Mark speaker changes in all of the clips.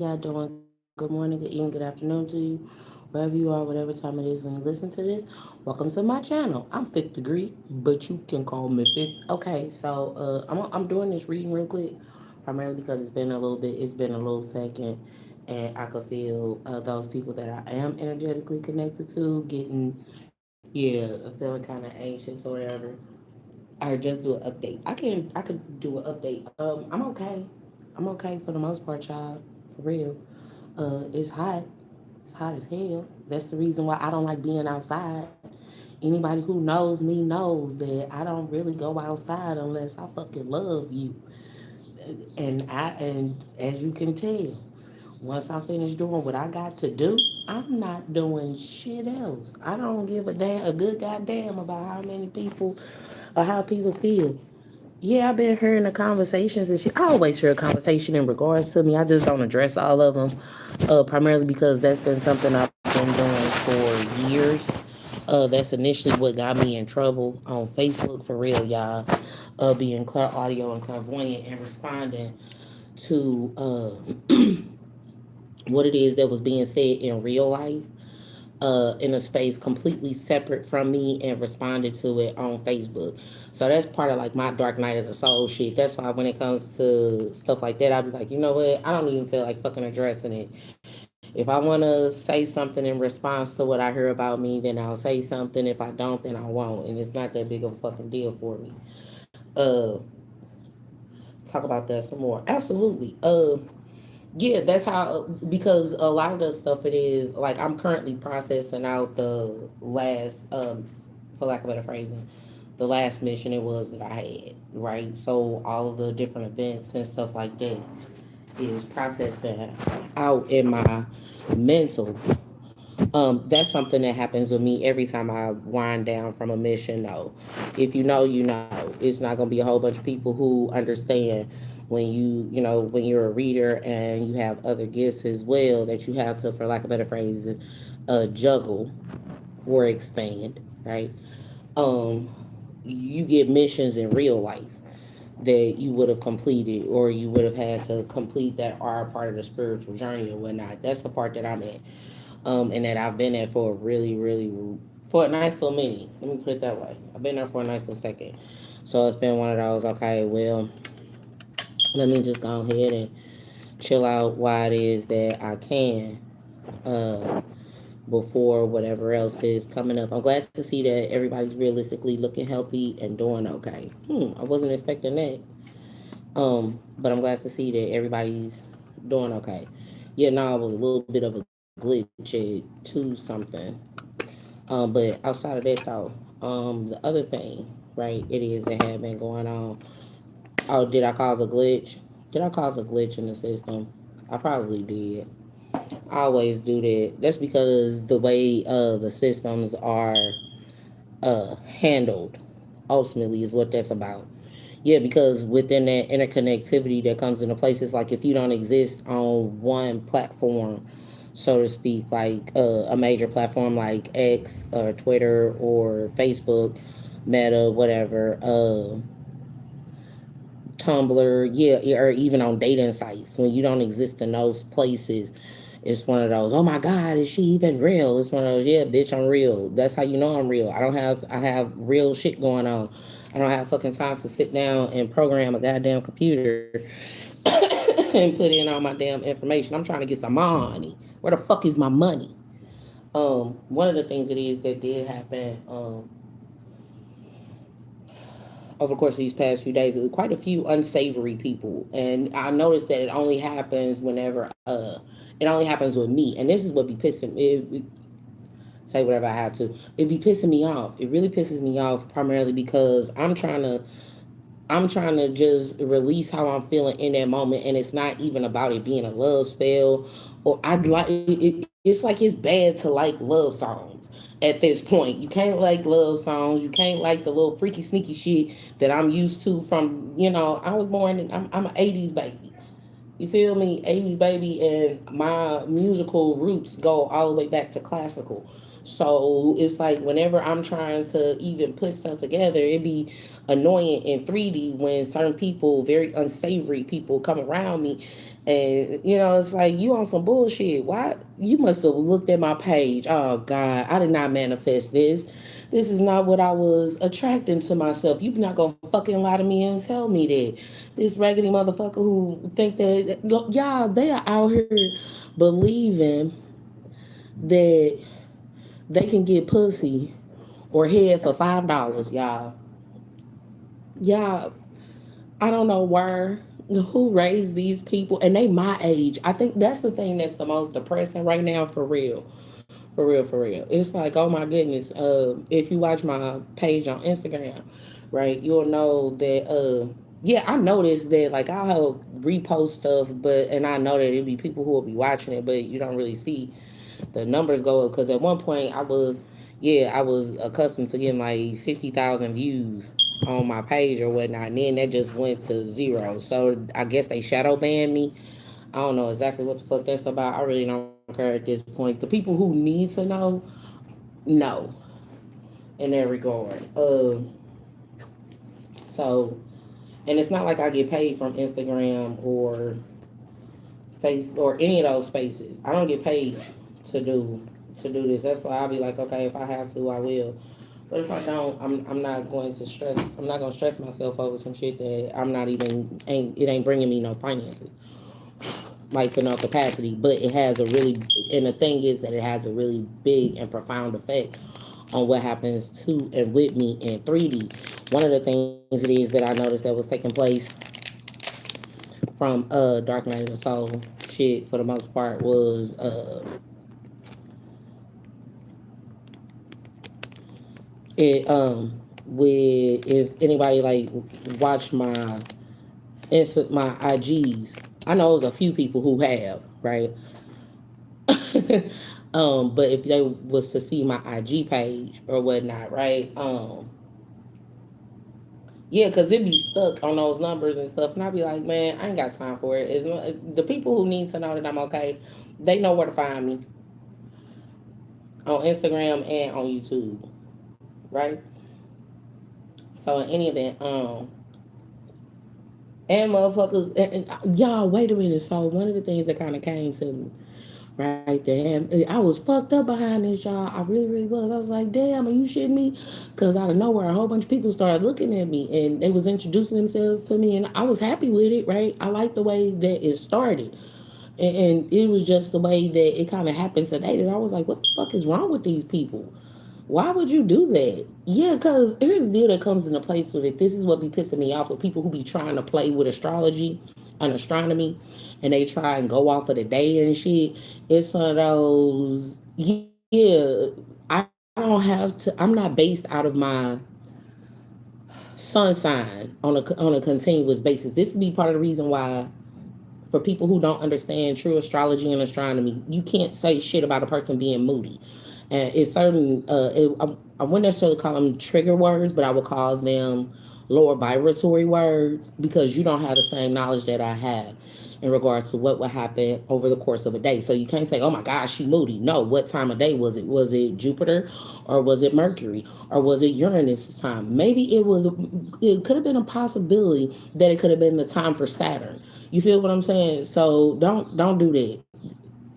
Speaker 1: y'all doing? Good morning, good evening, good afternoon to you, wherever you are, whatever time it is when you listen to this. Welcome to my channel. I'm Fifth Degree, but you can call me Fifth. Okay, so I'm doing this reading real quick, primarily because it's been a little second, and I could feel those people that I am energetically connected to getting, feeling kind of anxious or whatever. Or just do an update. I could do an update. I'm okay. I'm okay for the most part, y'all. For real. It's hot. It's hot as hell. That's the reason why I don't like being outside. Anybody who knows me knows that I don't really go outside unless I fucking love you. And as you can tell, once I finish doing what I got to do, I'm not doing shit else. I don't give a good goddamn about how many people or how people feel. Yeah, I've been hearing the conversations and shit. I always hear a conversation in regards to me. I just don't address all of them, primarily because that's been something I've been doing for years. That's initially what got me in trouble on Facebook for real, y'all. Being clear audio and clairvoyant and responding to what it is that was being said in real life in a space completely separate from me and responded to it on Facebook. So that's part of like my dark night of the soul shit. That's why when it comes to stuff like that, I'll be like, you know what? I don't even feel like fucking addressing it. If I want to say something in response to what I hear about me, then I'll say something. If I don't, then I won't. And it's not that big of a fucking deal for me. Uh, Talk about that some more. Absolutely. Yeah, that's how, because a lot of the stuff it is like I'm currently processing out the last, for lack of better phrasing, the last mission it was that I had, right? So all of the different events and stuff like that is processing out in my mental. That's something that happens with me every time I wind down from a mission. Though, if you know, you know, it's not gonna be a whole bunch of people who understand when when you're a reader and you have other gifts as well that you have to, for lack of better phrase, juggle or expand, right? Um, you get missions in real life that you would have completed or you would have had to complete that are part of the spiritual journey or whatnot. That's the part that I'm at, and that I've been at for a for a nice little minute. Let me put it that way. I've been there for a nice little second. So it's been one of those, okay, well, let me just go ahead and chill out while it is that I can, uh, before whatever else is coming up. I'm glad to see that everybody's realistically looking healthy and doing okay. I wasn't expecting that. But I'm glad to see that everybody's doing okay. Yeah, no, it was a little bit of a glitch to something. But outside of that though, the other thing, right, it is that had been going on. Oh, did I cause a glitch? Did I cause a glitch in the system? I probably did. I always do that. That's because the way the systems are handled ultimately is what that's about. Yeah, because within that interconnectivity that comes into place, it's like if you don't exist on one platform, so to speak, like a major platform like X or Twitter or Facebook, Meta, whatever, Tumblr, yeah, or even on dating sites, when you don't exist in those places, it's one of those, oh my God, is she even real? It's one of those, yeah, bitch, I'm real. That's how you know I'm real. I have real shit going on. I don't have fucking time to sit down and program a goddamn computer and put in all my damn information. I'm trying to get some money. Where the fuck is my money? One of the things it is that did happen, over the course of these past few days, quite a few unsavory people, and I noticed that it only happens whenever it only happens with me, and this is what be pissing me. Say whatever I have to. It be pissing me off. It really pisses me off primarily because I'm trying to just release how I'm feeling in that moment, and it's not even about it being a love spell, or I'd like it's like it's bad to like love songs at this point. You can't like love songs. You can't like the little freaky sneaky shit that I'm used to from. I was born. I'm an '80s baby. You feel me? '80s baby, and my musical roots go all the way back to classical. So it's like whenever I'm trying to even put stuff together, it be annoying in 3D when certain people, very unsavory people, come around me And it's like you on some bullshit. Why you must have looked at my page? Oh God, I did not manifest this. This is not what I was attracting to myself. You not gonna fucking lie to me and tell me that this raggedy motherfucker who think that y'all they are out here believing that they can get pussy or head for $5, y'all. Y'all, I don't know where, who raised these people, and they my age. I think that's the thing that's the most depressing right now, for real, for real, for real. It's like, oh my goodness. If you watch my page on Instagram, right, you'll know that. Yeah, I noticed that. Like, I'll repost stuff, and I know that it'll be people who will be watching it, but you don't really see the numbers go up. Because at one point, I was accustomed to getting like 50,000 views on my page or whatnot, and then that just went to zero. So I guess they shadow banned me. I don't know exactly what the fuck that's about. I really don't care at this point. The people who need to know in that regard. So, and it's not like I get paid from Instagram or face or any of those spaces. I don't get paid to do this. That's why I'll be like, okay, if I have to, I will. But if I don't, I'm not going to stress. I'm not going to stress myself over some shit that I'm not even ain't bringing me no finances, like to no capacity. But it has a really, and the thing is that it has a really big and profound effect on what happens to and with me in 3D. One of the things it is that I noticed that was taking place from Dark Night of the Soul shit for the most part was it with if anybody like watched my IGs, I know there's a few people who have, right? But if they was to see my IG page or whatnot, right? Yeah, because it be stuck on those numbers and stuff, and I be like, man, I ain't got time for it. It's not, the people who need to know that I'm okay, they know where to find me on Instagram and on YouTube, right? So in any event, and motherfuckers, y'all, wait a minute. So one of the things that kind of came to me right there, I was fucked up behind this, y'all. I really, really was. I was like, damn, are you shitting me? Because out of nowhere, a whole bunch of people started looking at me, and they was introducing themselves to me, and I was happy with it, right? I liked the way that it started. And it was just the way that it kind of happened today that I was like, what the fuck is wrong with these people? Why would you do that? Yeah, because here's the deal that comes into place with it. This is what be pissing me off with people who be trying to play with astrology and astronomy, and they try and go off of the day and shit. It's one of those, yeah, I don't have to, I'm not based out of my sun sign on a continuous basis. This would be part of the reason why, for people who don't understand true astrology and astronomy, you can't say shit about a person being moody. And it's certain, I wouldn't necessarily call them trigger words, but I would call them lower vibratory words, because you don't have the same knowledge that I have in regards to what would happen over the course of a day. So you can't say, oh my gosh, she moody. No, what time of day was it? Was it Jupiter, or was it Mercury, or was it Uranus time? Maybe it could have been a possibility that it could have been the time for Saturn. You feel what I'm saying? So don't do that.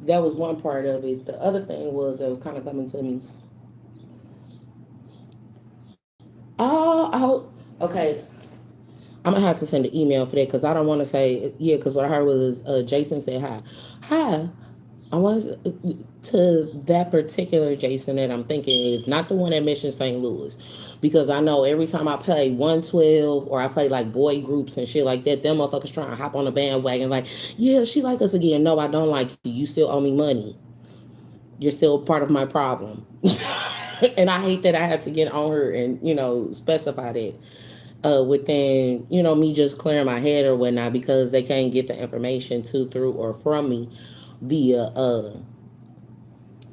Speaker 1: That was one part of it. The other thing was that was kind of coming to me. Okay. I'm gonna have to send an email for that, because I don't want to say yeah. Because what I heard was Jason said hi, hi. I want to that particular Jason that I'm thinking is not the one at Mission St. Louis, because I know every time I play 112 or I play like boy groups and shit like that, them motherfuckers trying to hop on the bandwagon like, yeah, she like us again. No, I don't like you. You still owe me money. You're still part of my problem. And I hate that I have to get on her and specify that within me just clearing my head or whatnot, because they can't get the information to, through, or from me via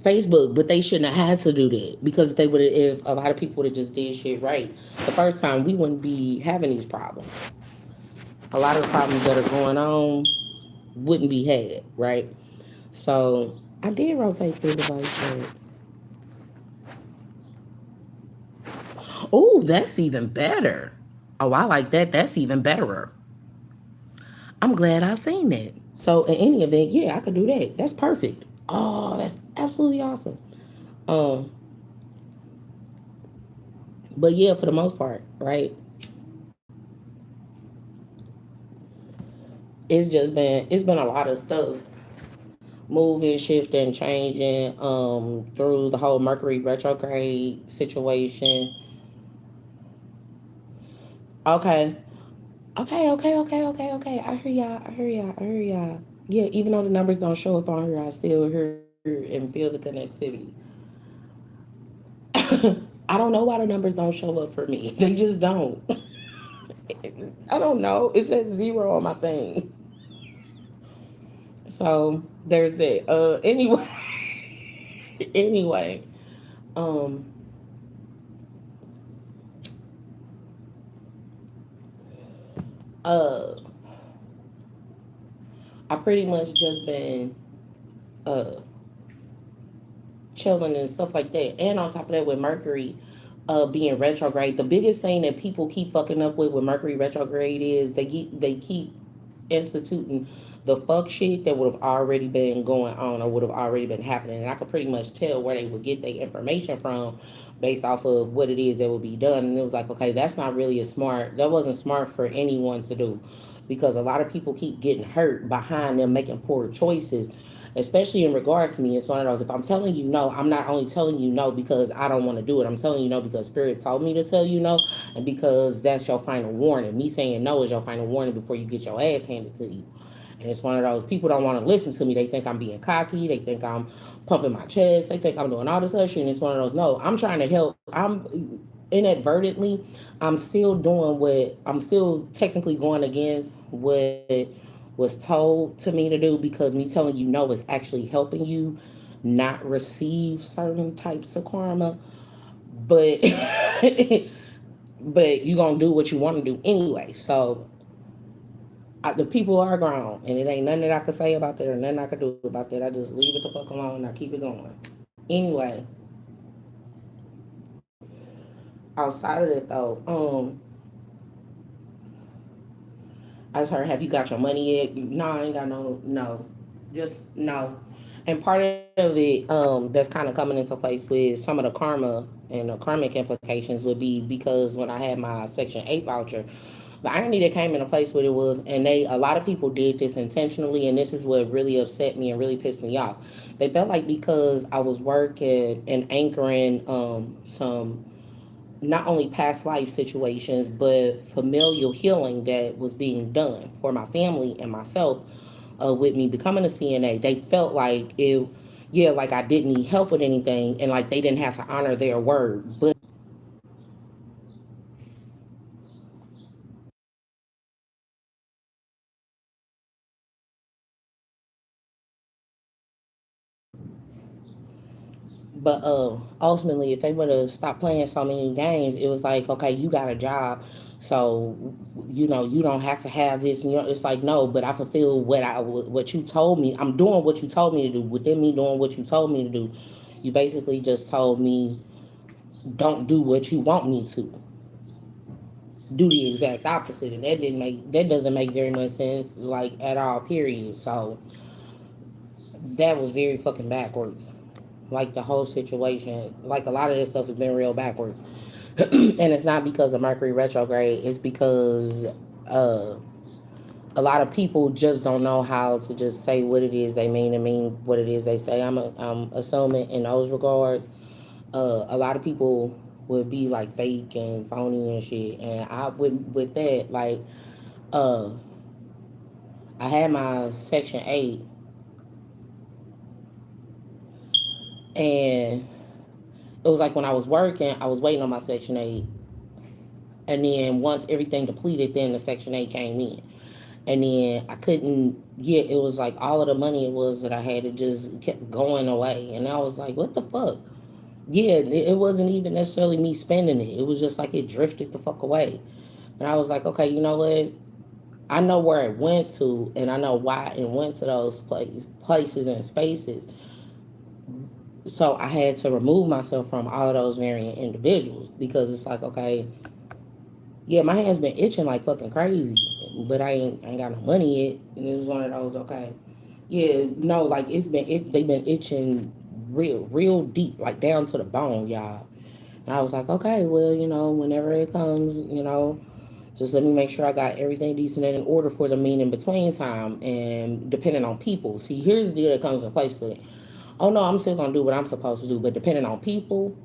Speaker 1: Facebook. But they shouldn't have had to do that, because if a lot of people would have just did shit right the first time, we wouldn't be having these problems. A lot of the problems that are going on wouldn't be had, right? So I did rotate through the device. Oh, that's even better. Oh, I like that. That's even betterer. I'm glad I seen that. So in any event, yeah, I could do that. That's perfect. Oh, that's absolutely awesome. Um, but yeah, for the most part, right? It's been a lot of stuff moving, shifting, changing through the whole Mercury retrograde situation. Okay. Okay. I hear y'all. I hear y'all. I hear y'all. Yeah, even though the numbers don't show up on here, I still hear and feel the connectivity. I don't know why the numbers don't show up for me. They just don't. I don't know. It says zero on my thing. So there's that. Anyway, anyway, um, uh, I pretty much just been uh chilling and stuff like that. And on top of that, with Mercury being retrograde, the biggest thing that people keep fucking up with Mercury retrograde is they keep instituting the fuck shit that would have already been going on or would have already been happening. And I could pretty much tell where they would get their information from based off of what it is that would be done. And it was like, okay, that's not really that wasn't smart for anyone to do, because a lot of people keep getting hurt behind them making poor choices, especially in regards to me. It's one of those, if I'm telling you no, I'm not only telling you no because I don't want to do it. I'm telling you no because Spirit told me to tell you no, and because that's your final warning. Me saying no is your final warning before you get your ass handed to you. And it's one of those, people don't want to listen to me. They think I'm being cocky. They think I'm pumping my chest. They think I'm doing all this other shit. And it's one of those, no, I'm trying to help. I'm inadvertently, I'm still technically going against what was told to me to do, because me telling you no is actually helping you not receive certain types of karma. But but you gonna do what you want to do anyway. So the people are grown, and it ain't nothing that I could say about that or nothing I could do about that. I just leave it the fuck alone and I keep it going. Anyway, outside of that though, I just heard, have you got your money yet? No, I ain't got no, just no. And part of it, that's kind of coming into place with some of the karma and the karmic implications would be because when I had my Section 8 voucher, the irony that came into place with it was, and a lot of people did this intentionally, and this is what really upset me and really pissed me off. They felt like because I was working and anchoring some not only past life situations but familial healing that was being done for my family and myself, with me becoming a CNA, they felt like it, yeah, like I didn't need help with anything, and like they didn't have to honor their word. But ultimately, if they would have stopped playing so many games, it was like, okay, you got a job, so you don't have to have this. And it's like, no, but I fulfilled what you told me. I'm doing what you told me to do. Within me doing what you told me to do, you basically just told me don't do what you want me to do, the exact opposite, and that doesn't make very much sense, like at all. Period. So that was very fucking backwards. Like the whole situation, like a lot of this stuff has been real backwards. And it's not because of Mercury retrograde. It's because uh, a lot of people just don't know how to just say what it is they mean and mean what it is they say. I'm assuming in those regards, a lot of people would be like fake and phony and shit. And I with that, like, uh, I had my Section 8, and it was like when I was working, I was waiting on my Section 8, and then once everything depleted, then the Section 8 came in. And then I couldn't get, it was like all of the money it was that I had, it just kept going away. And I was like, what the fuck? Yeah, it wasn't even necessarily me spending it. It was just like it drifted the fuck away. And I was like, okay, you know what? I know where it went to, and I know why it went to those places and spaces. So I had to remove myself from all of those varying individuals, because it's like, okay, yeah, my hand's been itching like fucking crazy. but I ain't got no money yet. And it was one of those, okay. Yeah, no, like they've been itching real deep, like down to the bone, y'all. And I was like, okay, well, whenever it comes, just let me make sure I got everything decent and in order for the mean in between time. And depending on people, see, here's the deal that comes in place with it. Oh no, I'm still gonna do what I'm supposed to do, but depending on people,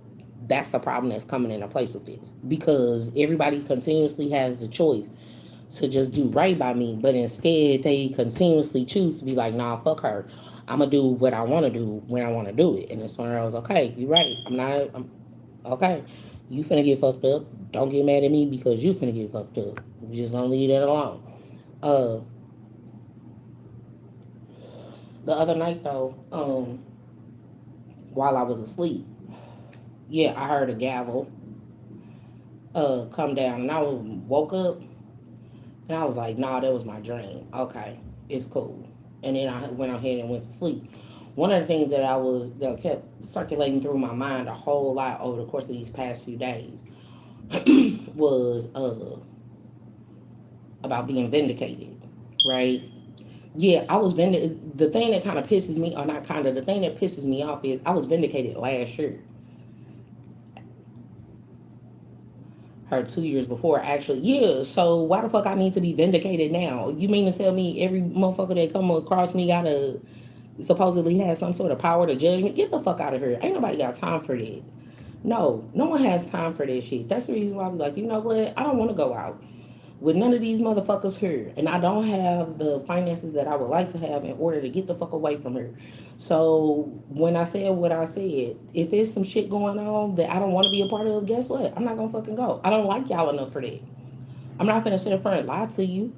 Speaker 1: that's the problem that's coming into place with this because everybody continuously has the choice to just do right by me, but instead they continuously choose to be like, nah, fuck her. I'm gonna do what I want to do when I want to do it, and it's when I was okay. You're right. I'm okay. You finna get fucked up. Don't get mad at me because you finna get fucked up. We just gonna leave that alone. Uh, the other night though, while I was asleep, yeah, I heard a gavel come down, and I woke up, and I was like, nah, that was my dream. Okay, it's cool. And then I went ahead and went to sleep. One of the things that kept circulating through my mind a whole lot over the course of these past few days was about being vindicated, right? Yeah, I was vindicated. The thing that kind of pisses me, or not kind of, the thing that pisses me off is I was vindicated last year. Her 2 years before, actually. Yeah, so why the fuck I need to be vindicated now? You mean to tell me every motherfucker that come across me gotta supposedly has some sort of power to judge me? Get the fuck out of here. Ain't nobody got time for that. No, no one has time for that shit. That's the reason why I be like, you know what? I don't want to go out with none of these motherfuckers here. And I don't have the finances that I would like to have in order to get the fuck away from her. So when I said what I said, if there's some shit going on that I don't want to be a part of, guess what? I'm not gonna fucking go. I don't like y'all enough for that. I'm not gonna sit up here and lie to you.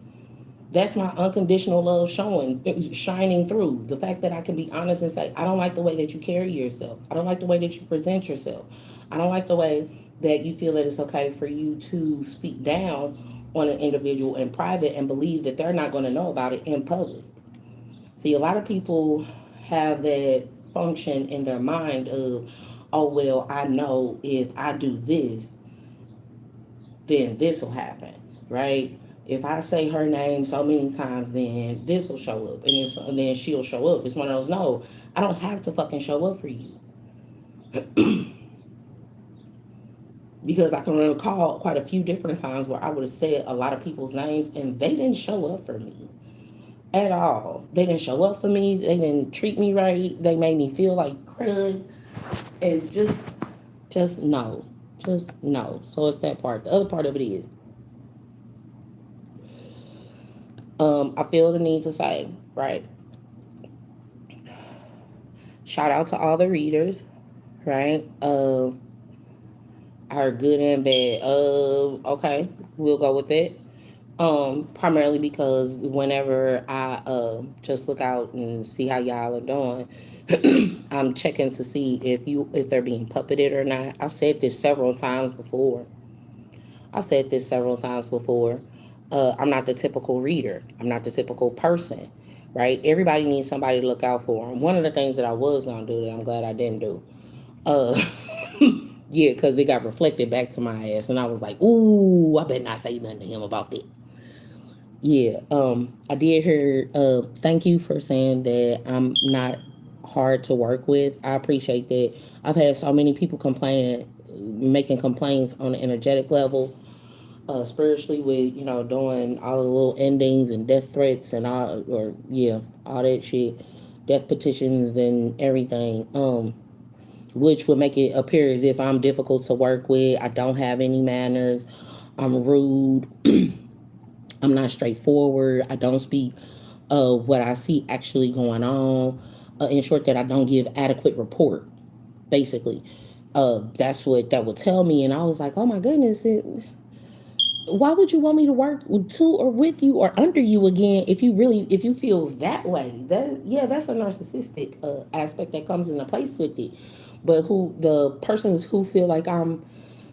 Speaker 1: That's my unconditional love shining through. The fact that I can be honest and say, I don't like the way that you carry yourself. I don't like the way that you present yourself. I don't like the way that you feel that it's okay for you to speak down on an individual in private and believe that they're not going to know about it in public. See, a lot of people have that function in their mind of, oh, well, I know if I do this, then this will happen, right? If I say her name so many times, then this will show up, and then she'll show up. It's one of those. No, I don't have to fucking show up for you because I can recall quite a few different times where I would have said a lot of people's names and they didn't show up for me at all. They didn't show up for me. They didn't treat me right. They made me feel like crud, and just no, just no. So it's that part. The other part of it is I feel the need to say, right? Shout out to all the readers, right? Are good and bad. Okay, we'll go with it. Primarily because whenever I just look out and see how y'all are doing, I'm checking to see if they're being puppeted or not. I've said this several times before. I said this several times before. I'm not the typical reader. I'm not the typical person, right? Everybody needs somebody to look out for. And one of the things that I was gonna do that I'm glad I didn't do, uh, yeah, because it got reflected back to my ass, and I was like, ooh, I better not say nothing to him about that. Yeah, I did hear. Thank you for saying that I'm not hard to work with. I appreciate that. I've had so many people complaining, making complaints on the energetic level, spiritually with doing all the little endings and death threats and all, or yeah, all that shit, death petitions and everything. Which would make it appear as if I'm difficult to work with. I don't have any manners. I'm rude. I'm not straightforward. I don't speak what I see actually going on. In short, that I don't give adequate report. Basically, that's what that would tell me, and I was like, oh my goodness, why would you want me to work to or with you or under you again if you feel that way? That yeah, that's a narcissistic aspect that comes into place with it. But who the persons who feel like I'm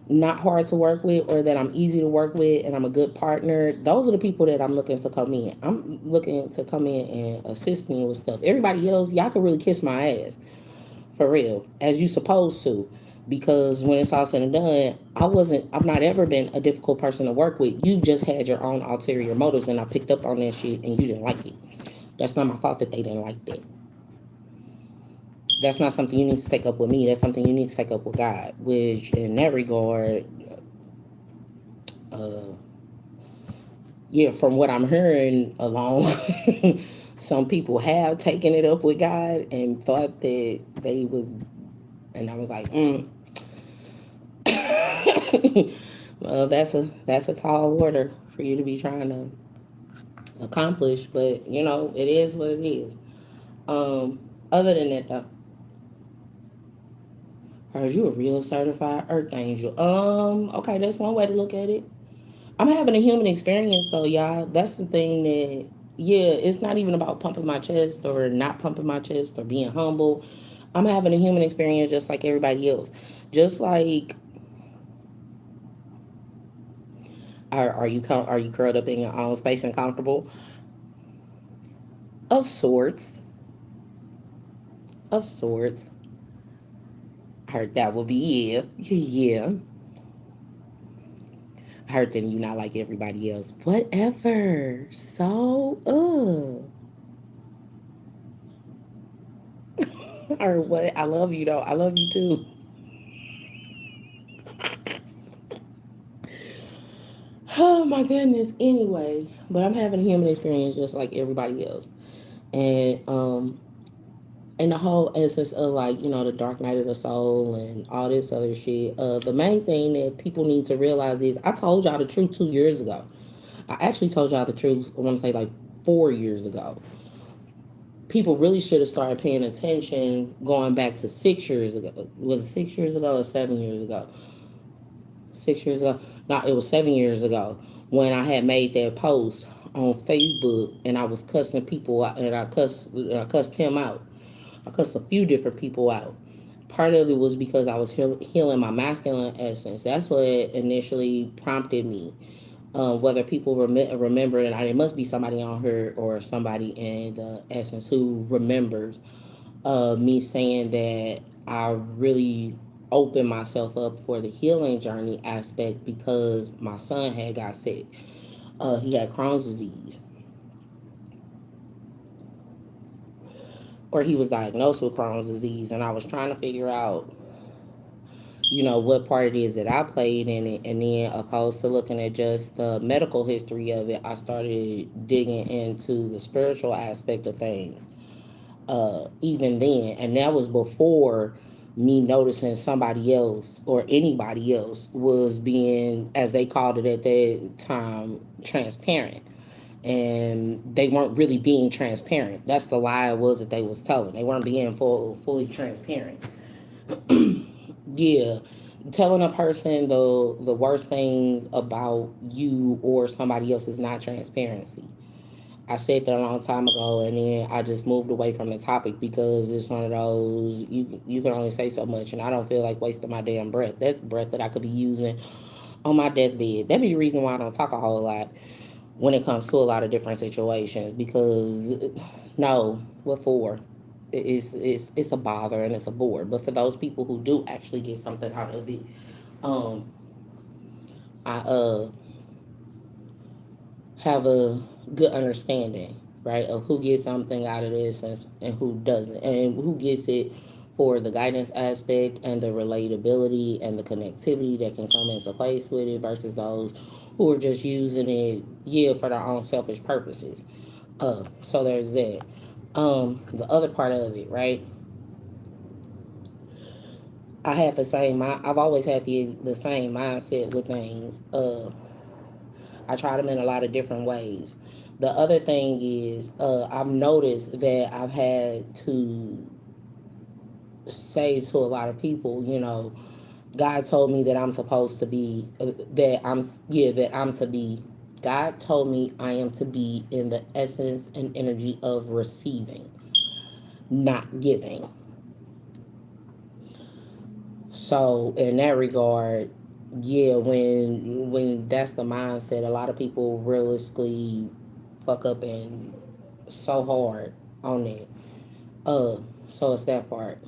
Speaker 1: not hard to work with or that I'm easy to work with and I'm a good partner, those are the people that I'm looking to come in. I'm looking to come in and assist me with stuff. Everybody else, y'all can really kiss my ass for real, as you supposed to. Because when it's all said and done, I've not ever been a difficult person to work with. You just had your own ulterior motives, and I picked up on that shit, and you didn't like it. That's not my fault that they didn't like that. That's not something you need to take up with me. That's something you need to take up with God. Which, in that regard, uh, yeah, from what I'm hearing along, some people have taken it up with God and thought that they was, and I was like, well, that's a tall order for you to be trying to accomplish, but it is what it is. Other than that, though, are you a real certified Earth Angel? Okay, that's one way to look at it. I'm having a human experience though, y'all. That's the thing that, yeah, it's not even about pumping my chest or not pumping my chest or being humble. I'm having a human experience just like everybody else. Just like, are you curled up in your own space and comfortable? Of sorts, of sorts. I heard that would be, yeah, yeah. I heard that you not like everybody else. Whatever. So, or what? I love you though. I love you too. Oh my goodness. Anyway, but I'm having a human experience just like everybody else, and and the whole essence of, like, the dark night of the soul and all this other shit. The main thing that people need to realize is I told y'all the truth 2 years ago. I actually told y'all the truth. I want to say like 4 years ago. People really should have started paying attention going back to 6 years ago. Was it 6 years ago or 7 years ago? 6 years ago. No, it was 7 years ago when I had made that post on Facebook and I was cussing people out, and I cussed him out. I cussed a few different people out. Part of it was because I was healing my masculine essence. That's what initially prompted me. Whether people remember, and it must be somebody on here or somebody in the essence who remembers me saying that I really opened myself up for the healing journey aspect because my son had got sick. He had Crohn's disease, or he was diagnosed with Crohn's disease, and I was trying to figure out, what part it is that I played in it, and then opposed to looking at just the medical history of it, I started digging into the spiritual aspect of things. Even then, and that was before me noticing somebody else or anybody else was being, as they called it at that time, transparent. And they weren't really being transparent. That's the lie it was that they was telling. They weren't being fully transparent. Yeah, telling a person the worst things about you or somebody else is not transparency. I said that a long time ago, and then I just moved away from the topic because it's one of those, you can only say so much, and I don't feel like wasting my damn breath. That's breath that I could be using on my deathbed. That'd be the reason why I don't talk a whole lot when it comes to a lot of different situations. Because no, what for? It's a bother and it's a bore. But for those people who do actually get something out of it, um, I have a good understanding, right, of who gets something out of this, and who doesn't, and who gets it for the guidance aspect and the relatability and the connectivity that can come into place with it versus those who are just using it, yeah, for their own selfish purposes. So there's that. The other part of it, right? I've always had the same mindset with things. I try them in a lot of different ways. The other thing is, I've noticed that I've had to say to a lot of people, God told me that I'm supposed to be, that I'm to be. God told me I am to be in the essence and energy of receiving, not giving. So in that regard, yeah, when that's the mindset, a lot of people realistically fuck up and so hard on that. So it's that part.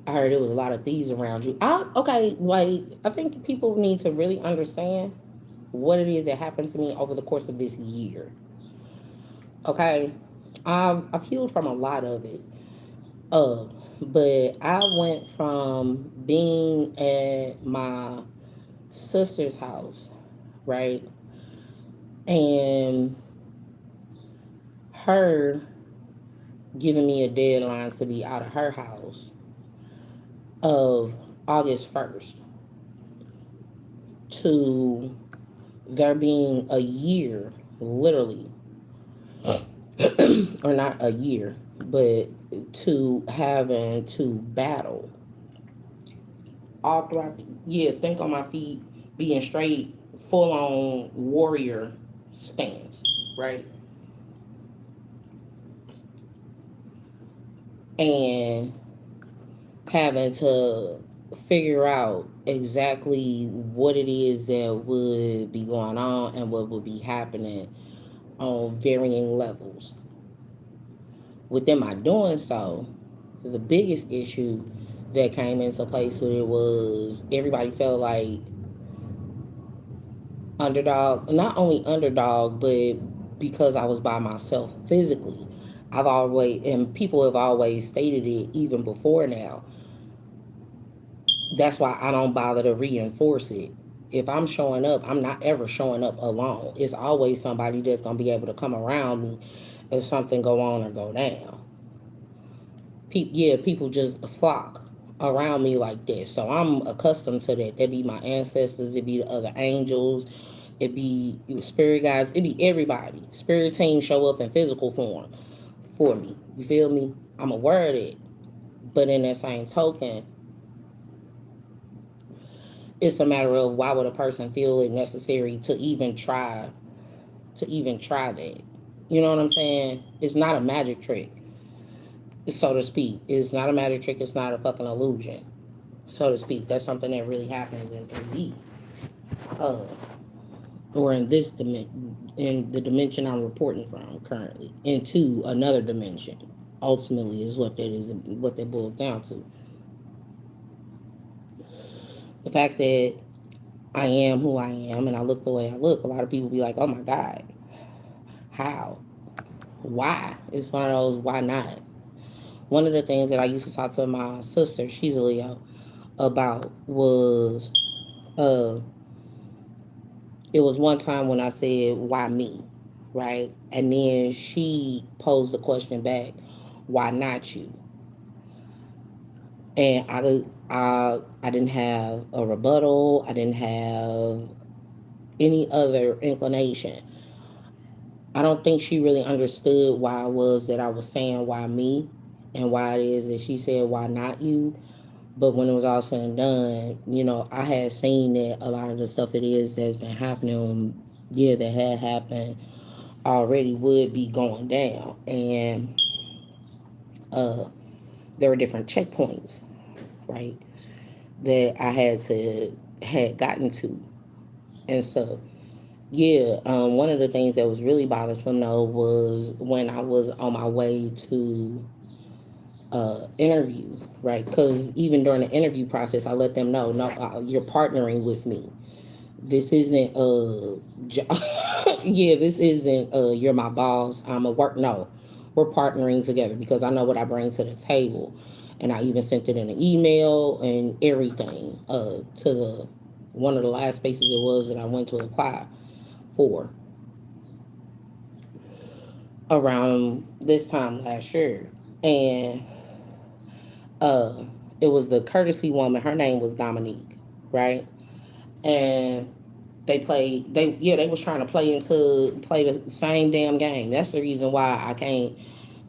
Speaker 1: I heard there was a lot of thieves around you. Okay, like I think people need to really understand what it is that happened to me over the course of this year. Okay, I've healed from a lot of it. Uh, but I went from being at my sister's house, right, and her giving me a deadline to be out of her house of August 1st to there being a year, literally, or not a year, but to having to battle all throughout. Yeah, think on my feet, being straight, full on warrior stance, right? And having to figure out exactly what it is that would be going on and what would be happening on varying levels. Within my doing so, the biggest issue that came into place with it was everybody felt like underdog, not only underdog, but because I was by myself physically. I've always, and people have always stated it even before now. That's why I don't bother to reinforce it. If I'm showing up, I'm not ever showing up alone. It's always somebody that's going to be able to come around me if something go on or go down. People just flock around me like this. So I'm accustomed to that. It be my ancestors, it be the other angels, it be spirit guides, it be everybody. Spirit team show up in physical form for me. You feel me? I'm aware of it. But in that same token, it's a matter of why would a person feel it necessary to even try that. You know what I'm saying? It's not a magic trick, so to speak. It's not a magic trick. It's not a fucking illusion, so to speak. That's something that really happens in 3D, uh, or in this dimension, in the dimension I'm reporting from currently, into another dimension. Ultimately, is what that is. What that boils down to. The fact that I am who I am and I look the way I look. A lot of people be like, "Oh my God, how? Why?" It's one of those why not. One of the things that I used to talk to my sister, she's a Leo, about was uh it was one time when I said, why me? Right? And then she posed the question back, why not you? And I didn't have a rebuttal. I didn't have any other inclination. I don't think she really understood why it was that I was saying why me and why it is that she said why not you. But when it was all said and done, I had seen that a lot of the stuff it is that's been happening, yeah, that had happened already would be going down. And uh, there were different checkpoints, right, that I had gotten to. And so, yeah, one of the things that was really bothersome though was when I was on my way to interview, right? Because even during the interview process, I let them know, no, you're partnering with me. This isn't yeah, this isn't you're my boss. I'm a work. No, we're partnering together because I know what I bring to the table, and I even sent it in an email and everything to the one of the last spaces it was that I went to apply for around this time last year, and uh, it was the courtesy woman. Her name was Dominique, right? And they was trying to play the same damn game. That's the reason why I can't,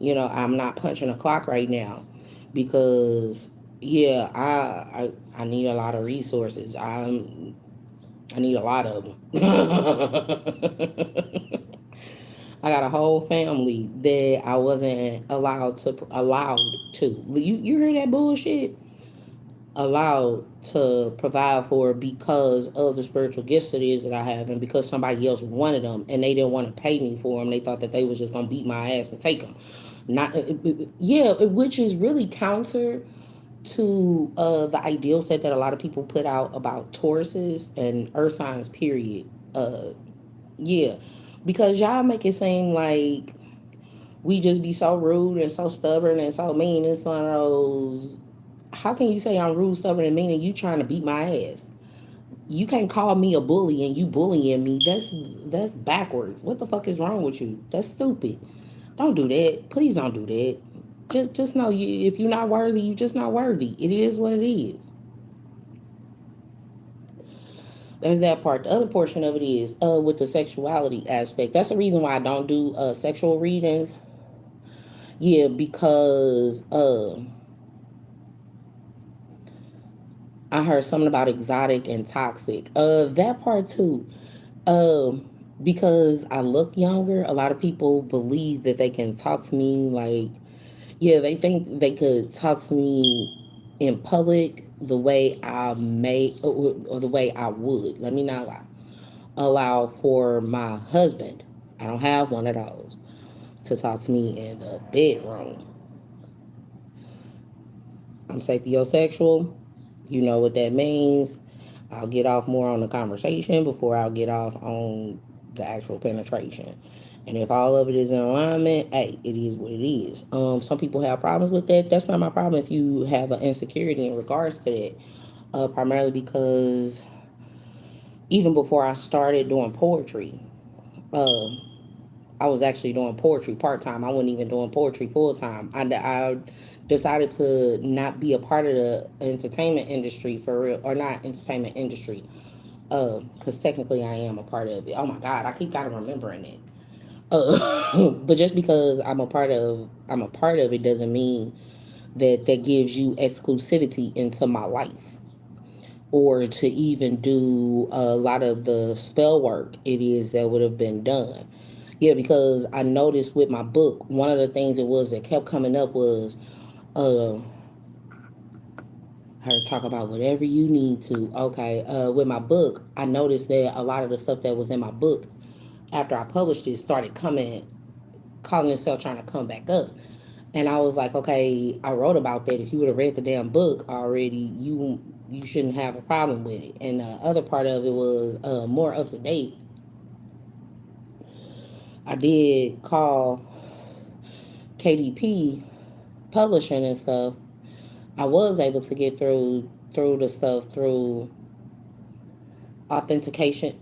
Speaker 1: I'm not punching a clock right now, because yeah, I need a lot of resources. I need a lot of them. I got a whole family that I wasn't allowed to. You hear that bullshit? Allowed to provide for because of the spiritual gifts it is that I have, and because somebody else wanted them and they didn't want to pay me for them. They thought that they was just gonna beat my ass and take them. Not, yeah, which is really counter to the ideal set that a lot of people put out about Tauruses and Earth signs, period. Yeah, because y'all make it seem like we just be so rude and so stubborn and so mean. It's one of those. How can you say I'm rude, stubborn, and mean, and you trying to beat my ass? You can't call me a bully and you bullying me. That's backwards. What the fuck is wrong with you? That's stupid. Don't do that. Please don't do that. Just know you. If you're not worthy, you just not worthy. It is what it is. There's that part. The other portion of it is with the sexuality aspect. That's the reason why I don't do sexual readings. Yeah, because I heard something about exotic and toxic. That part too. Because I look younger, a lot of people believe that they can talk to me like, yeah, they think they could talk to me in public the way I may or the way I would. Let me not lie. Allow for my husband. I don't have one of those to talk to me in the bedroom. I'm sapiosexual. You know what that means. I'll get off more on the conversation before I'll get off on the actual penetration. And if all of it is in alignment, hey, it is what it is. Some people have problems with that. That's not my problem if you have an insecurity in regards to that. Primarily because even before I started doing poetry, uh, I was actually doing poetry part time. I wasn't even doing poetry full time. I decided to not be a part of the entertainment industry for real, or not entertainment industry, because technically I am a part of it. Oh my God, I keep kind of remembering it. But just because I'm a part of it doesn't mean that that gives you exclusivity into my life or to even do a lot of the spell work it is that would have been done. Yeah, because I noticed with my book, one of the things it was that kept coming up was uh her talk about whatever you need to. Okay, with my book, I noticed that a lot of the stuff that was in my book after I published it started coming, calling itself trying to come back up. And I was like, okay, I wrote about that. If you would have read the damn book already, you shouldn't have a problem with it. And the other part of it was more up to date. I did call KDP publishing and stuff. I was able to get through the stuff through authentication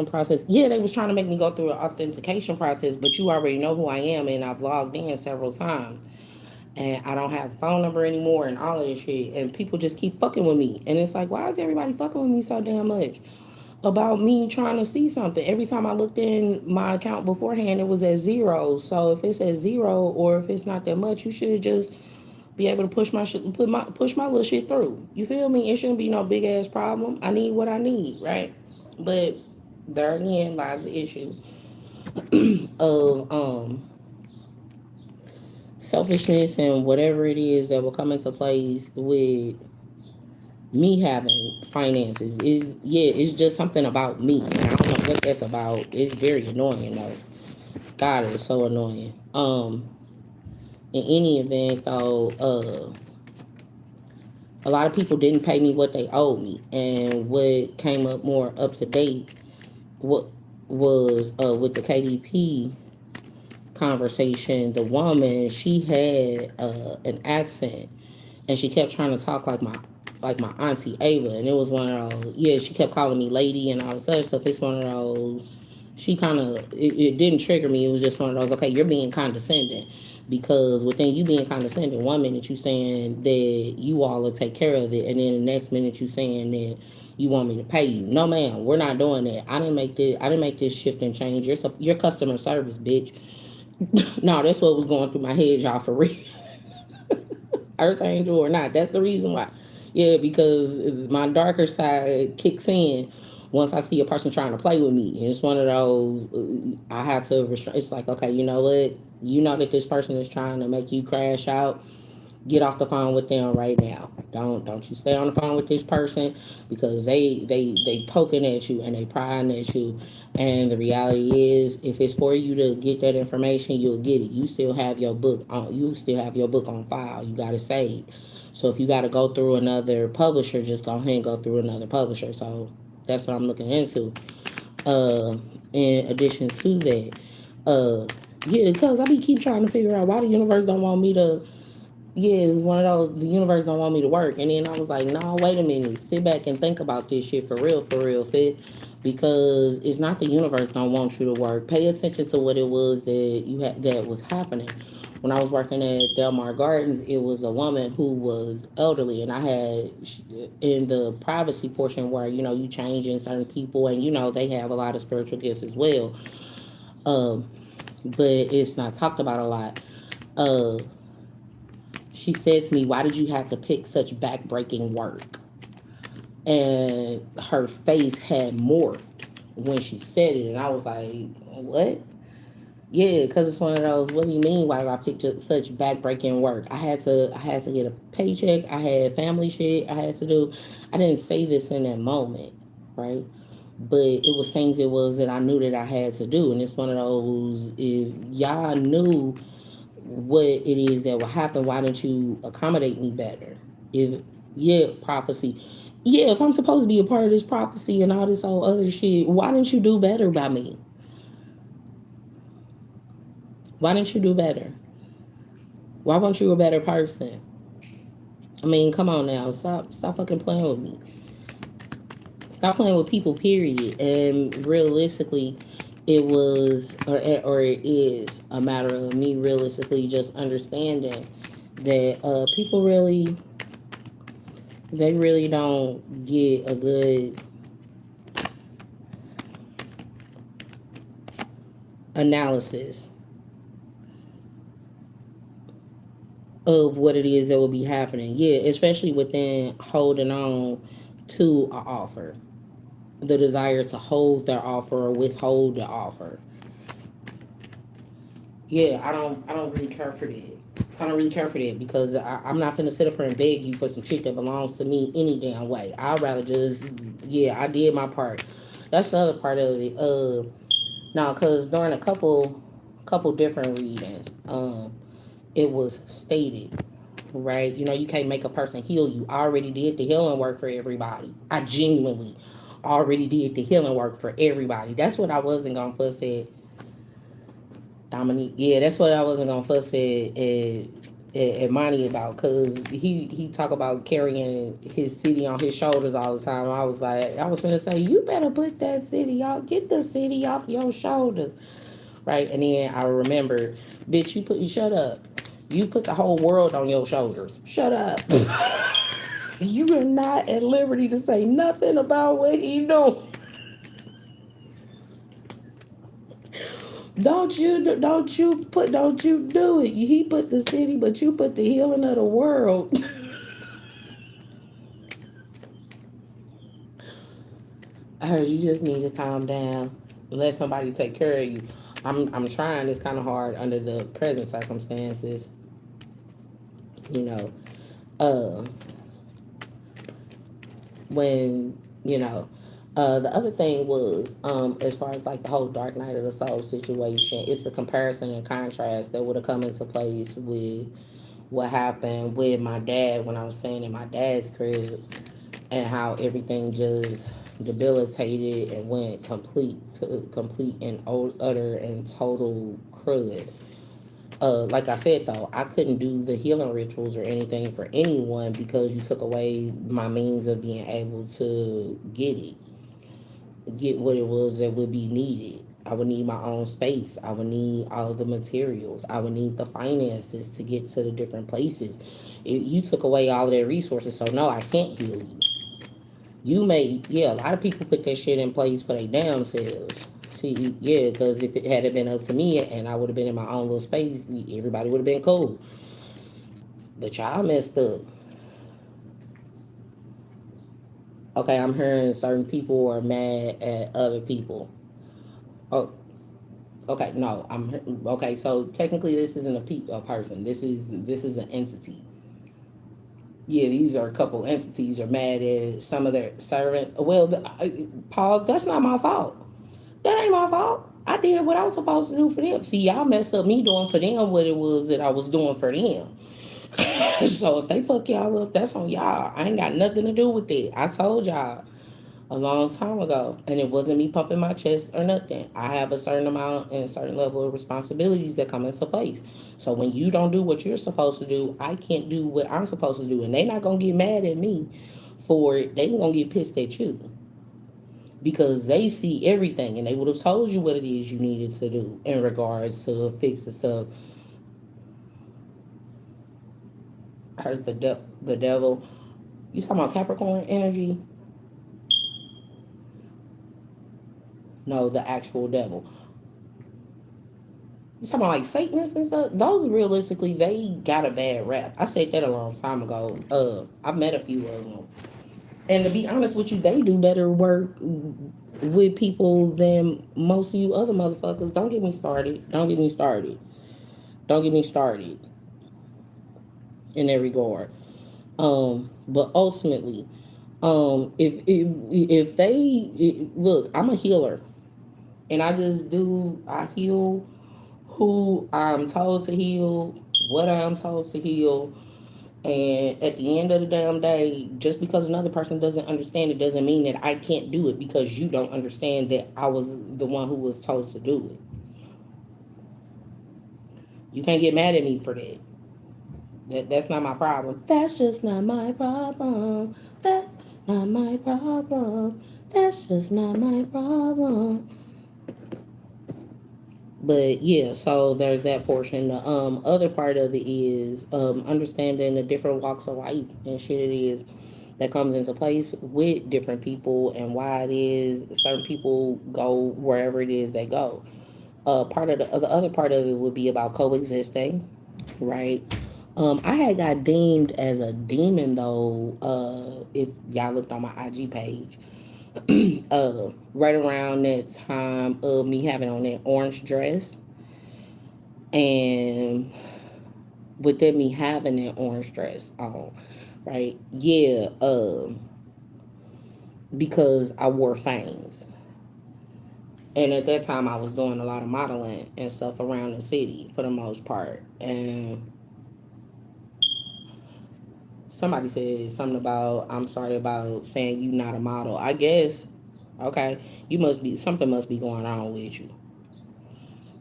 Speaker 1: process. Yeah, they was trying to make me go through the authentication process, but you already know who I am, and I've logged in several times, and I don't have a phone number anymore, and all of this shit, and people just keep fucking with me, and it's like, why is everybody fucking with me so damn much about me trying to see something? Every time I looked in my account beforehand, it was at zero. So if it's at zero, or if it's not that much, you should just be able to push my shit, push my little shit through. You feel me? It shouldn't be no big ass problem. I need what I need, right? But there again lies the issue of selfishness and whatever it is that will come into place with me having finances. Is yeah, it's just something about me. And I don't know what that's about. It's very annoying though. God, it's so annoying. In any event though, a lot of people didn't pay me what they owed me, and what came up more up to date, what was with the KDP conversation. The woman, she had an accent, and she kept trying to talk like my auntie Ava, and it was one of those. Yeah, she kept calling me lady and all this other stuff. It's one of those. She kind of it didn't trigger me. It was just one of those. Okay, you're being condescending, because within you being condescending, one minute you saying that you all will take care of it, and then the next minute you saying that you want me to pay you. No, ma'am, we're not doing that. I didn't make this. I didn't make this shift and change. Your customer service, bitch. No, that's what was going through my head, y'all, for real. Earth angel or not. That's the reason why. Yeah, because my darker side kicks in once I see a person trying to play with me. And it's one of those, I have to restrain. It's like, okay, you know what? You know that this person is trying to make you crash out. Get off the phone with them right now. Don't you stay on the phone with this person, because they poking at you and they prying at you. And the reality is, if it's for you to get that information, you'll get it. You still have your book on file. You got it saved. So if you got to go through another publisher, just go ahead and go through another publisher. So that's what I'm looking into. uh in addition to that, uh yeah, because I be keep trying to figure out why the universe don't want me to. Yeah, it was one of those, the universe don't want me to work. And then I was like, no, wait a minute, sit back and think about this shit for real, fit. Because it's not the universe don't want you to work. Pay attention to what it was that you had that was happening. When I was working at Delmar Gardens, it was a woman who was elderly, and I had in the privacy portion where you change in certain people, and they have a lot of spiritual gifts as well. Um, but it's not talked about a lot. Uh, she said to me, "Why did you have to pick such backbreaking work?" And her face had morphed when she said it, and I was like, "What?" Yeah, because it's one of those. What do you mean? Why did I pick such backbreaking work? I had to get a paycheck. I had family shit I had to do. I didn't say this in that moment, right? But it was things it was that I knew that I had to do, and it's one of those. If y'all knew what it is that will happen, why didn't you accommodate me better? If Yeah, prophecy. Yeah, if I'm supposed to be a part of this prophecy and all this whole other shit, why didn't you do better by me? Why didn't you do better? Why weren't you a better person? I mean, come on now, stop fucking playing with me. Stop playing with people. Period. And realistically, it was or it is a matter of me realistically just understanding that people really they really don't get a good analysis of what it is that will be happening. Yeah, especially within holding on to an offer, the desire to hold their offer or withhold the offer. Yeah, I don't really care for that. I don't really care for that because I'm not gonna sit up here and beg you for some shit that belongs to me any damn way. I'd rather just, yeah, I did my part. That's the other part of it. Now, cause during a couple different readings, it was stated, right? You can't make a person heal you. I already did the healing work for everybody. I genuinely already did the healing work for everybody. That's what I wasn't gonna fuss at Dominique. Yeah, that's what I wasn't gonna fuss at Monty about, because he talk about carrying his city on his shoulders all the time. I was gonna say, you better put that city off, get the city off your shoulders, right? And then I remember, bitch, you shut up. You put the whole world on your shoulders. Shut up. You are not at liberty to say nothing about what he doing. Don't you do it. He put the city, but you put the healing of the world. I heard you just need to calm down. Let somebody take care of you. I'm trying. It's kind of hard under the present circumstances. You know, uh, when you know. The other thing was, as far as like the whole Dark Night of the Soul situation, it's the comparison and contrast that would have come into place with what happened with my dad when I was staying in my dad's crib, and how everything just debilitated and went complete and utter and total crud. Like I said though, I couldn't do the healing rituals or anything for anyone because you took away my means of being able to get what it was that would be needed. I would need my own space. I would need all the materials. I would need the finances to get to the different places. You took away all of their resources, so no, I can't heal you. You may, yeah, a lot of people put that shit in place for their damn selves. See, yeah, because if it had been up to me and I would have been in my own little space, everybody would have been cool. But y'all messed up. Okay, I'm hearing certain people are mad at other people. Oh, okay, no, I'm okay. So technically, this isn't a person. This is an entity. Yeah, these are a couple entities are mad at some of their servants. Well, pause. That's not my fault. That ain't my fault. I did what I was supposed to do for them. See, y'all messed up me doing for them what it was that I was doing for them. So if they fuck y'all up, that's on y'all. I ain't got nothing to do with it. I told y'all a long time ago, and it wasn't me pumping my chest or nothing. I have a certain amount and a certain level of responsibilities that come into place. So when you don't do what you're supposed to do, I can't do what I'm supposed to do, and they not gonna get mad at me for it. They gonna get pissed at you because they see everything, and they would have told you what it is you needed to do in regards to fix the stuff. I heard the devil. You talking about Capricorn energy? No, the actual devil. You talking about like Satanists and stuff? Those realistically, they got a bad rap. I said that a long time ago. I've met a few of them, and to be honest with you, they do better work with people than most of you other motherfuckers. Don't get me started. Don't get me started. Don't get me started in that regard. But ultimately, if they look, I'm a healer, and I heal who I'm told to heal, what I'm told to heal. And at the end of the damn day, just because another person doesn't understand it doesn't mean that I can't do it because you don't understand that I was the one who was told to do it. You can't get mad at me for that. That's not my problem. That's just not my problem. That's not my problem. That's just not my problem. But yeah, so there's that portion. The other part of it is understanding the different walks of life and shit it is that comes into place with different people and why it is certain people go wherever it is they go. Part of the other part of it would be about coexisting, right? I had got deemed as a demon though. If y'all looked on my IG page, right around that time of me having on that orange dress, and within me having that orange dress on, right? Yeah, because I wore fangs. And at that time, I was doing a lot of modeling and stuff around the city for the most part. And somebody said something about, I'm sorry about saying you not a model. I guess, okay, you must be, something must be going on with you.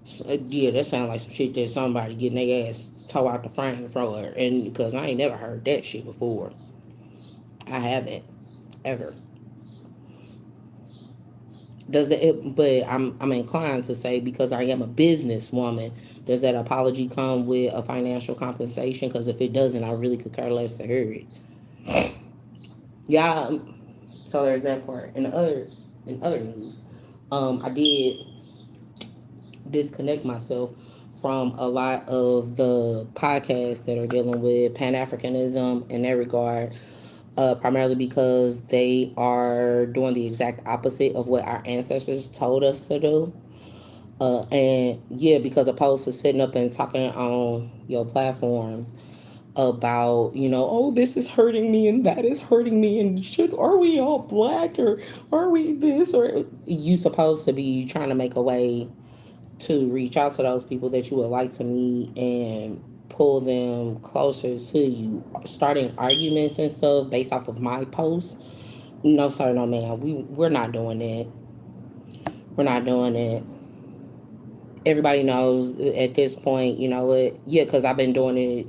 Speaker 1: So, yeah, that sounds like some shit that somebody getting their ass tore out the frame for her. And because I ain't never heard that shit before. I haven't, ever. Does that? But I'm inclined to say because I am a businesswoman, does that apology come with a financial compensation? Because if it doesn't, I really could care less to hear it. Yeah. So there's that part. In other news, I did disconnect myself from a lot of the podcasts that are dealing with Pan Africanism in that regard, primarily because they are doing the exact opposite of what our ancestors told us to do. And yeah, because opposed to sitting up and talking on your platforms about, oh, this is hurting me and that is hurting me, and are we all black or are we this, or you supposed to be trying to make a way to reach out to those people that you would like to meet and pull them closer to you, starting arguments and stuff based off of my posts. No sir, no ma'am, we're not doing that. We're not doing it. Everybody knows at this point, you know what? Yeah, because I've been doing it.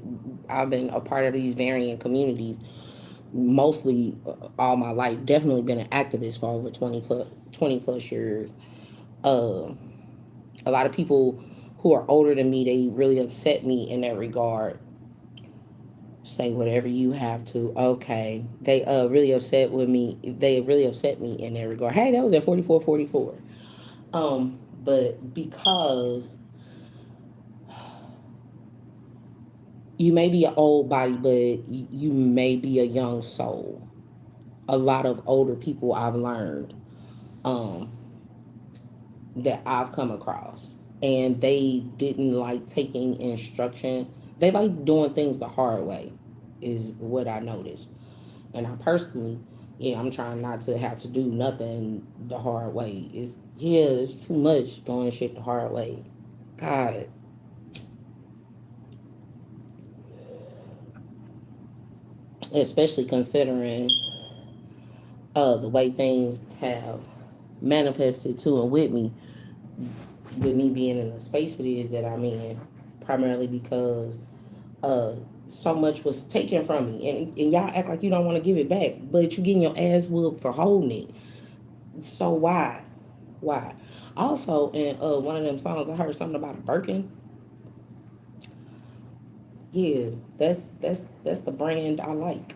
Speaker 1: I've been a part of these varying communities mostly all my life. Definitely been an activist for over 20 plus years. Uh, a lot of people who are older than me, they really upset me in that regard. Say whatever you have to. Okay, they really upset with me. They really upset me in that regard. Hey, that was at 44:44. But because you may be an old body, but you may be a young soul. A lot of older people I've learned um, that I've come across, and they didn't like taking instruction. They like doing things the hard way. is what I noticed. And I personally, yeah, I'm trying not to have to do nothing the hard way. It's too much doing shit the hard way. God, especially considering the way things have manifested to and with me being in the space it is that I'm in, primarily because uh so much was taken from me, and y'all act like you don't want to give it back, but you getting your ass whooped for holding it. So why? Also, in one of them songs, I heard something about a Birkin. Yeah, that's the brand I like.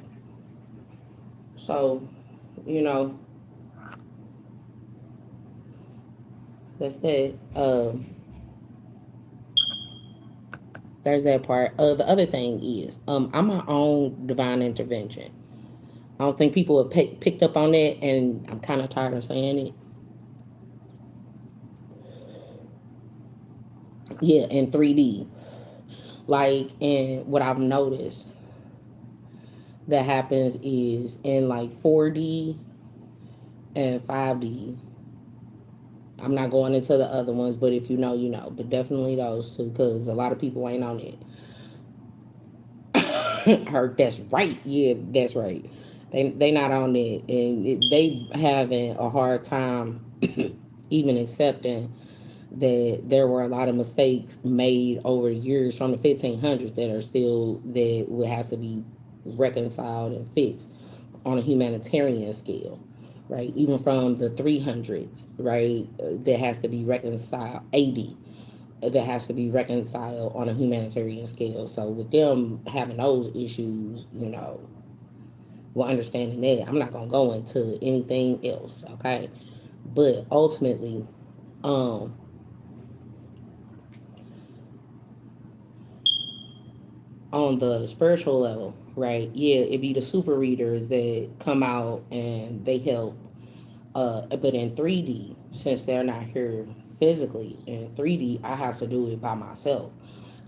Speaker 1: So, you know, that's that. There's that part. The other thing is, I'm my own divine intervention. I don't think people have picked up on that, and I'm kind of tired of saying it. Yeah, in 3D. Like, and what I've noticed that happens is in like 4D and 5D. I'm not going into the other ones, but if you know, you know. But definitely those two, because a lot of people ain't on it. Heard that's right. Yeah, that's right. They not on it, and they having a hard time even accepting that there were a lot of mistakes made over years from the 1500s that are still that would have to be reconciled and fixed on a humanitarian scale, right? Even from the 300s, right? That has to be reconciled. 80 that has to be reconciled on a humanitarian scale. So with them having those issues, well, understanding that, I'm not gonna go into anything else, okay? But ultimately, um, on the spiritual level, right? Yeah, it be the super readers that come out and they help. But in 3D, since they're not here physically, in 3D, I have to do it by myself.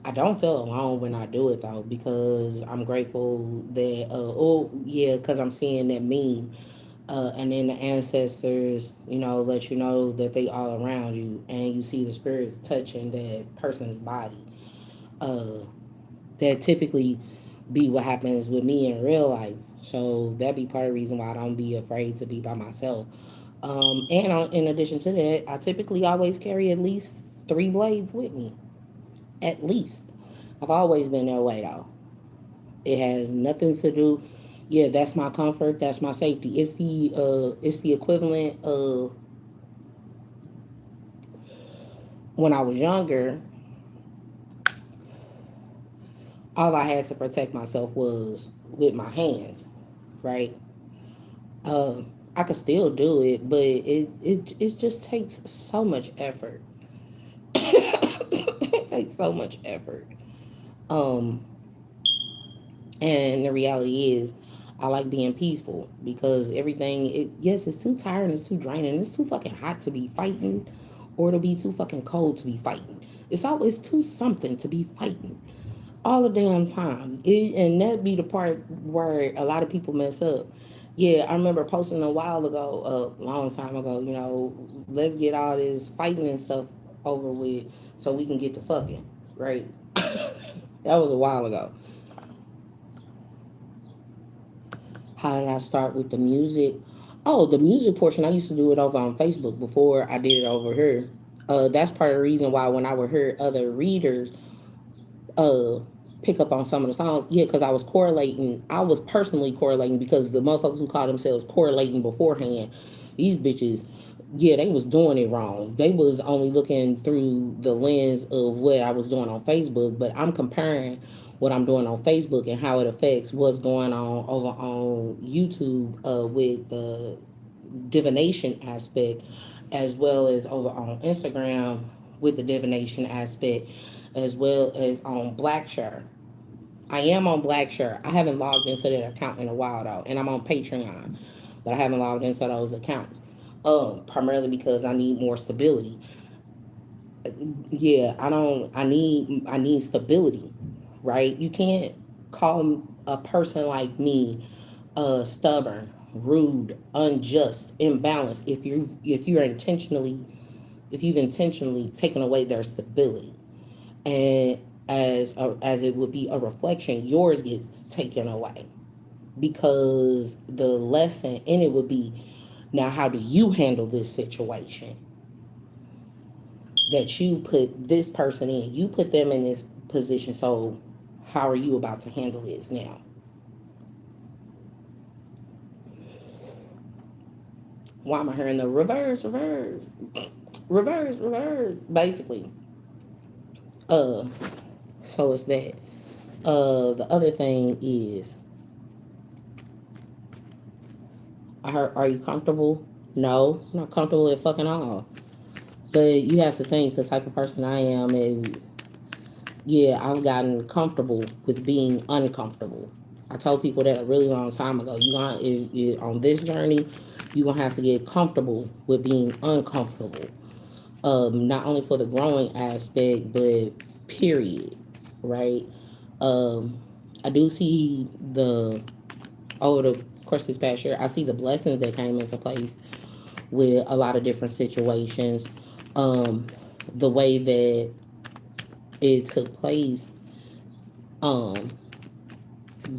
Speaker 1: I don't feel alone when I do it though, because I'm grateful that, oh, yeah, because I'm seeing that meme. And then the ancestors, let you know that they all around you, and you see the spirits touching that person's body. Uh, that typically be what happens with me in real life. So that be part of the reason why I don't be afraid to be by myself. In addition to that, I typically always carry at least 3 blades with me. At least. I've always been that way though. It has nothing to do. Yeah, that's my comfort. That's my safety. It's the equivalent of when I was younger. All I had to protect myself was with my hands, right? I could still do it, but it just takes so much effort. It takes so much effort. Um, and the reality is, I like being peaceful because everything. Yes, it's too tiring. It's too draining. It's too fucking hot to be fighting, or to be too fucking cold to be fighting. It's always too something to be fighting all the damn time. And that be the part where a lot of people mess up. Yeah, I remember posting a while ago, a long time ago, let's get all this fighting and stuff over with so we can get to fucking, right? That was a while ago. How did I start with the music? Oh, the music portion, I used to do it over on Facebook before I did it over here. That's part of the reason why when I would hear other readers uh pick up on some of the songs. Yeah, because I was correlating. I was personally correlating because the motherfuckers who call themselves correlating beforehand, these bitches, yeah, they was doing it wrong. They was only looking through the lens of what I was doing on Facebook, but I'm comparing what I'm doing on Facebook and how it affects what's going on over on YouTube with the divination aspect, as well as over on Instagram with the divination aspect, as well as on Blackshare. I am on Blackshare. I haven't logged into that account in a while though, and I'm on Patreon, but I haven't logged into those accounts. Primarily because I need more stability. Yeah, I don't. I need stability, right? You can't call. a person like me, stubborn, rude, unjust, imbalanced, if you've intentionally taken away their stability, and as it would be a reflection, yours gets taken away, because the lesson in it would be, now how do you handle this situation that you put this person in? You put them in this position, so how are you about to handle this now? Why am I hearing the reverse, reverse, reverse, reverse? Basically, uh, so it's that. The other thing is, I heard, are you comfortable? No, I'm not comfortable at fucking all. But you have to think, the type of person I am is, yeah, I've gotten comfortable with being uncomfortable. I told people that a really long time ago. You gonna on this journey, you gonna have to get comfortable with being uncomfortable. Not only for the growing aspect, but period, right? Um, I do see the over the course of this past year, I see the blessings that came into place with a lot of different situations. Um, the way that it took place, um,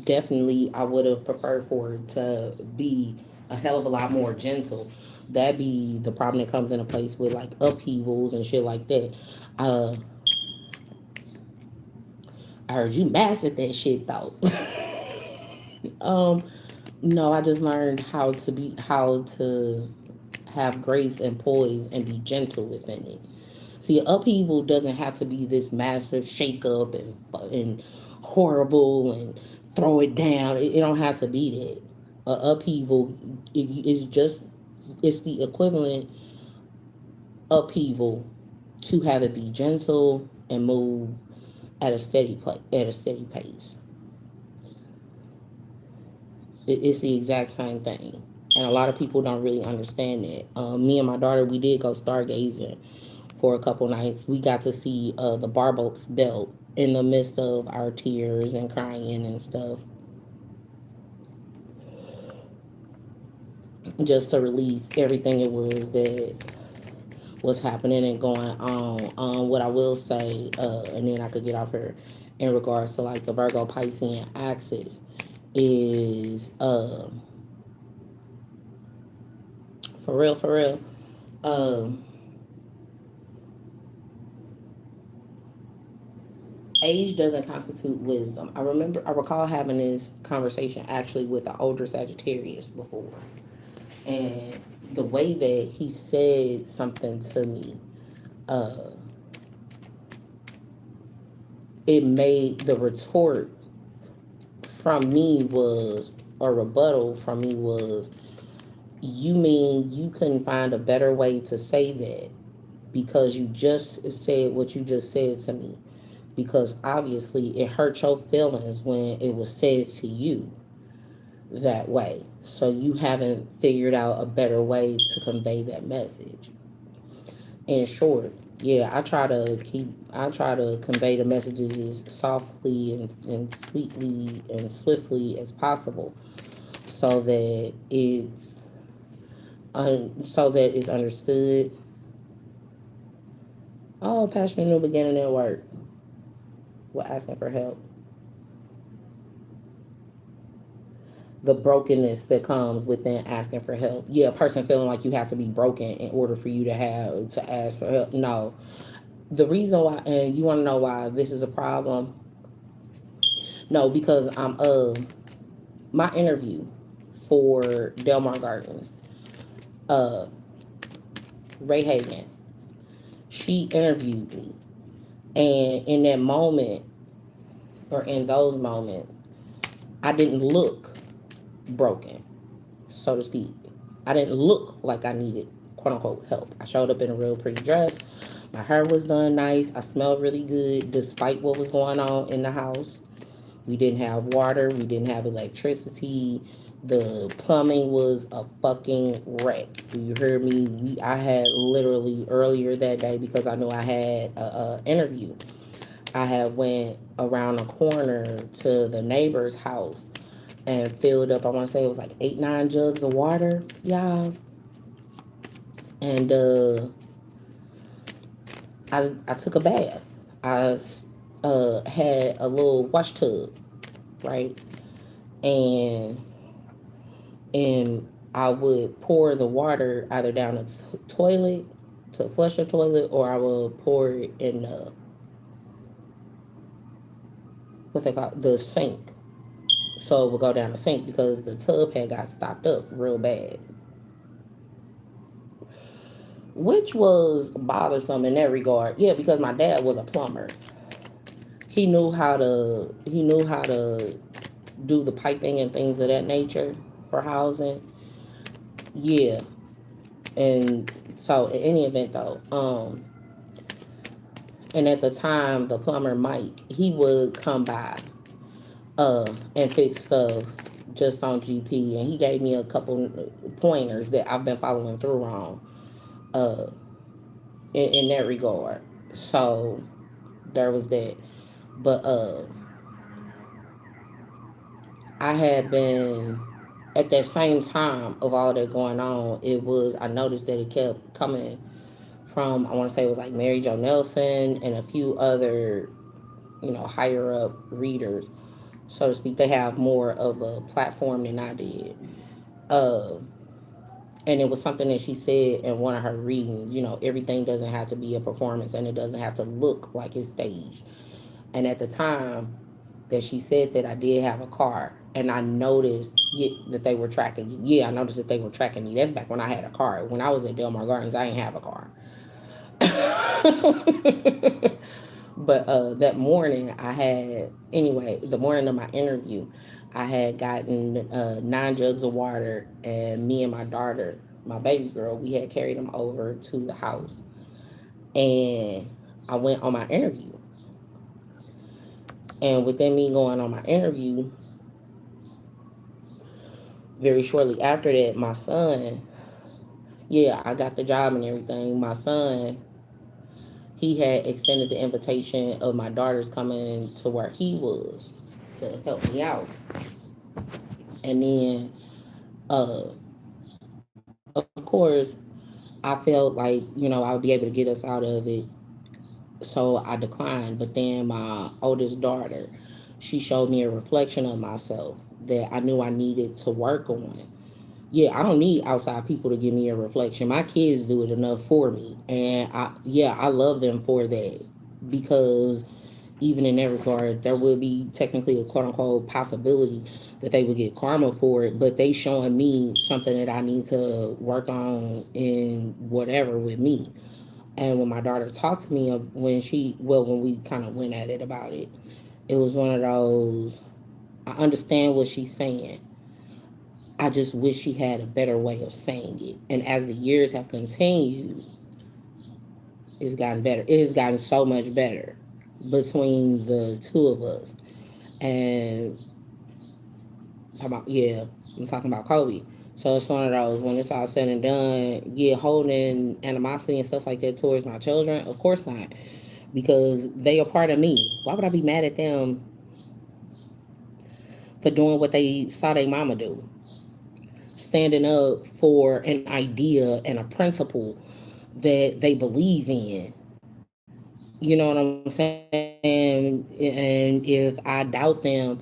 Speaker 1: definitely I would have preferred for it to be a hell of a lot more gentle. That be the problem that comes into place with like upheavals and shit like that. Uh, I heard you mastered that shit though. um, no, I just learned how to have grace and poise and be gentle within it. See, upheaval doesn't have to be this massive shakeup and horrible and throw it down. It don't have to be that. Upheaval is just, it's the equivalent upheaval to have it be gentle and move at a steady pace. It's the exact same thing, and a lot of people don't really understand that. Me and my daughter, we did go stargazing for a couple nights. We got to see the Barbo's belt in the midst of our tears and crying and stuff, just to release everything it was that was happening and going on. What I will say, and then I could get off here, in regards to like the Virgo Piscean axis, is for real, for real. Um, Age doesn't constitute wisdom. I recall having this conversation actually with an older Sagittarius before, and the way that he said something to me, uh, it made the retort from me was, or rebuttal from me was, you mean you couldn't find a better way to say that because you just said what you just said to me? Because obviously it hurt your feelings when it was said to you that way. So you haven't figured out a better way to convey that message. In short, yeah, I try to convey the messages as softly and sweetly and swiftly as possible, so that it's understood. Oh, passionate new beginning at work. We're asking for help. The brokenness that comes within asking for help. Yeah, a person feeling like you have to be broken in order for you to have to ask for help. No. The reason why, and you want to know why this is a problem? No, because my interview for Delmar Gardens, uh Ray Hagan, she interviewed me, and in that moment, or in those moments, I didn't look broken, so to speak. I didn't look like I needed quote unquote help. I showed up in a real pretty dress. My hair was done nice. I smelled really good despite what was going on in the house. We didn't have water. We didn't have electricity. The plumbing was a fucking wreck. Do you hear me? I had literally earlier that day, because I knew I had a interview, I had went around the corner to the neighbor's house and filled up. I want to say it was like 8, 9 jugs of water, y'all. And I took a bath. I had a little wash tub, right, and I would pour the water either down the toilet to flush the toilet, or I would pour it in the what they call the sink. So it would go down the sink because the tub had got stopped up real bad, which was bothersome in that regard. Yeah, because my dad was a plumber. He knew how to do the piping and things of that nature for housing. Yeah, and so in any event though, and at the time the plumber Mike, he would come by and fix stuff just on GP, and he gave me a couple pointers that I've been following through on uh in that regard. So there was that. But I had been at that same time of all that going on, it was I noticed that it kept coming from, I want to say it was like Mary Jo Nelson and a few other, higher up readers, so to speak. They have more of a platform than I did. Uh and it was something that she said in one of her readings, everything doesn't have to be a performance, and it doesn't have to look like it's staged. And at the time that she said that, I did have a car, and I noticed that they were tracking me. Yeah, I noticed that they were tracking me. That's back when I had a car. When I was at Delmar Gardens, I didn't have a car. But that morning, anyway, the morning of my interview, I had gotten 9 jugs of water, and me and my daughter, my baby girl, we had carried them over to the house. And I went on my interview. And within me going on my interview, very shortly after that, my son, yeah, I got the job and everything. My son, he had extended the invitation of my daughter's coming to where he was to help me out. And then, of course, I felt like, I would be able to get us out of it. So I declined. But then my oldest daughter, she showed me a reflection of myself that I knew I needed to work on. Yeah, I don't need outside people to give me a reflection. My kids do it enough for me. And I love them for that, because even in that regard, there would be technically a quote unquote possibility that they would get karma for it, but they showing me something that I need to work on in whatever with me. And when my daughter talked to me, when we kind of went at it about it, it was one of those, I understand what she's saying. I just wish she had a better way of saying it. And as the years have continued, it's gotten better. It has gotten so much better between the two of us. And I'm talking about Kobe. So it's one of those, when it's all said and done, yeah, holding animosity and stuff like that towards my children, of course not, because they are part of me. Why would I be mad at them for doing what they saw their mama do? Standing up for an idea and a principle that they believe in. You know what I'm saying? And if I doubt them,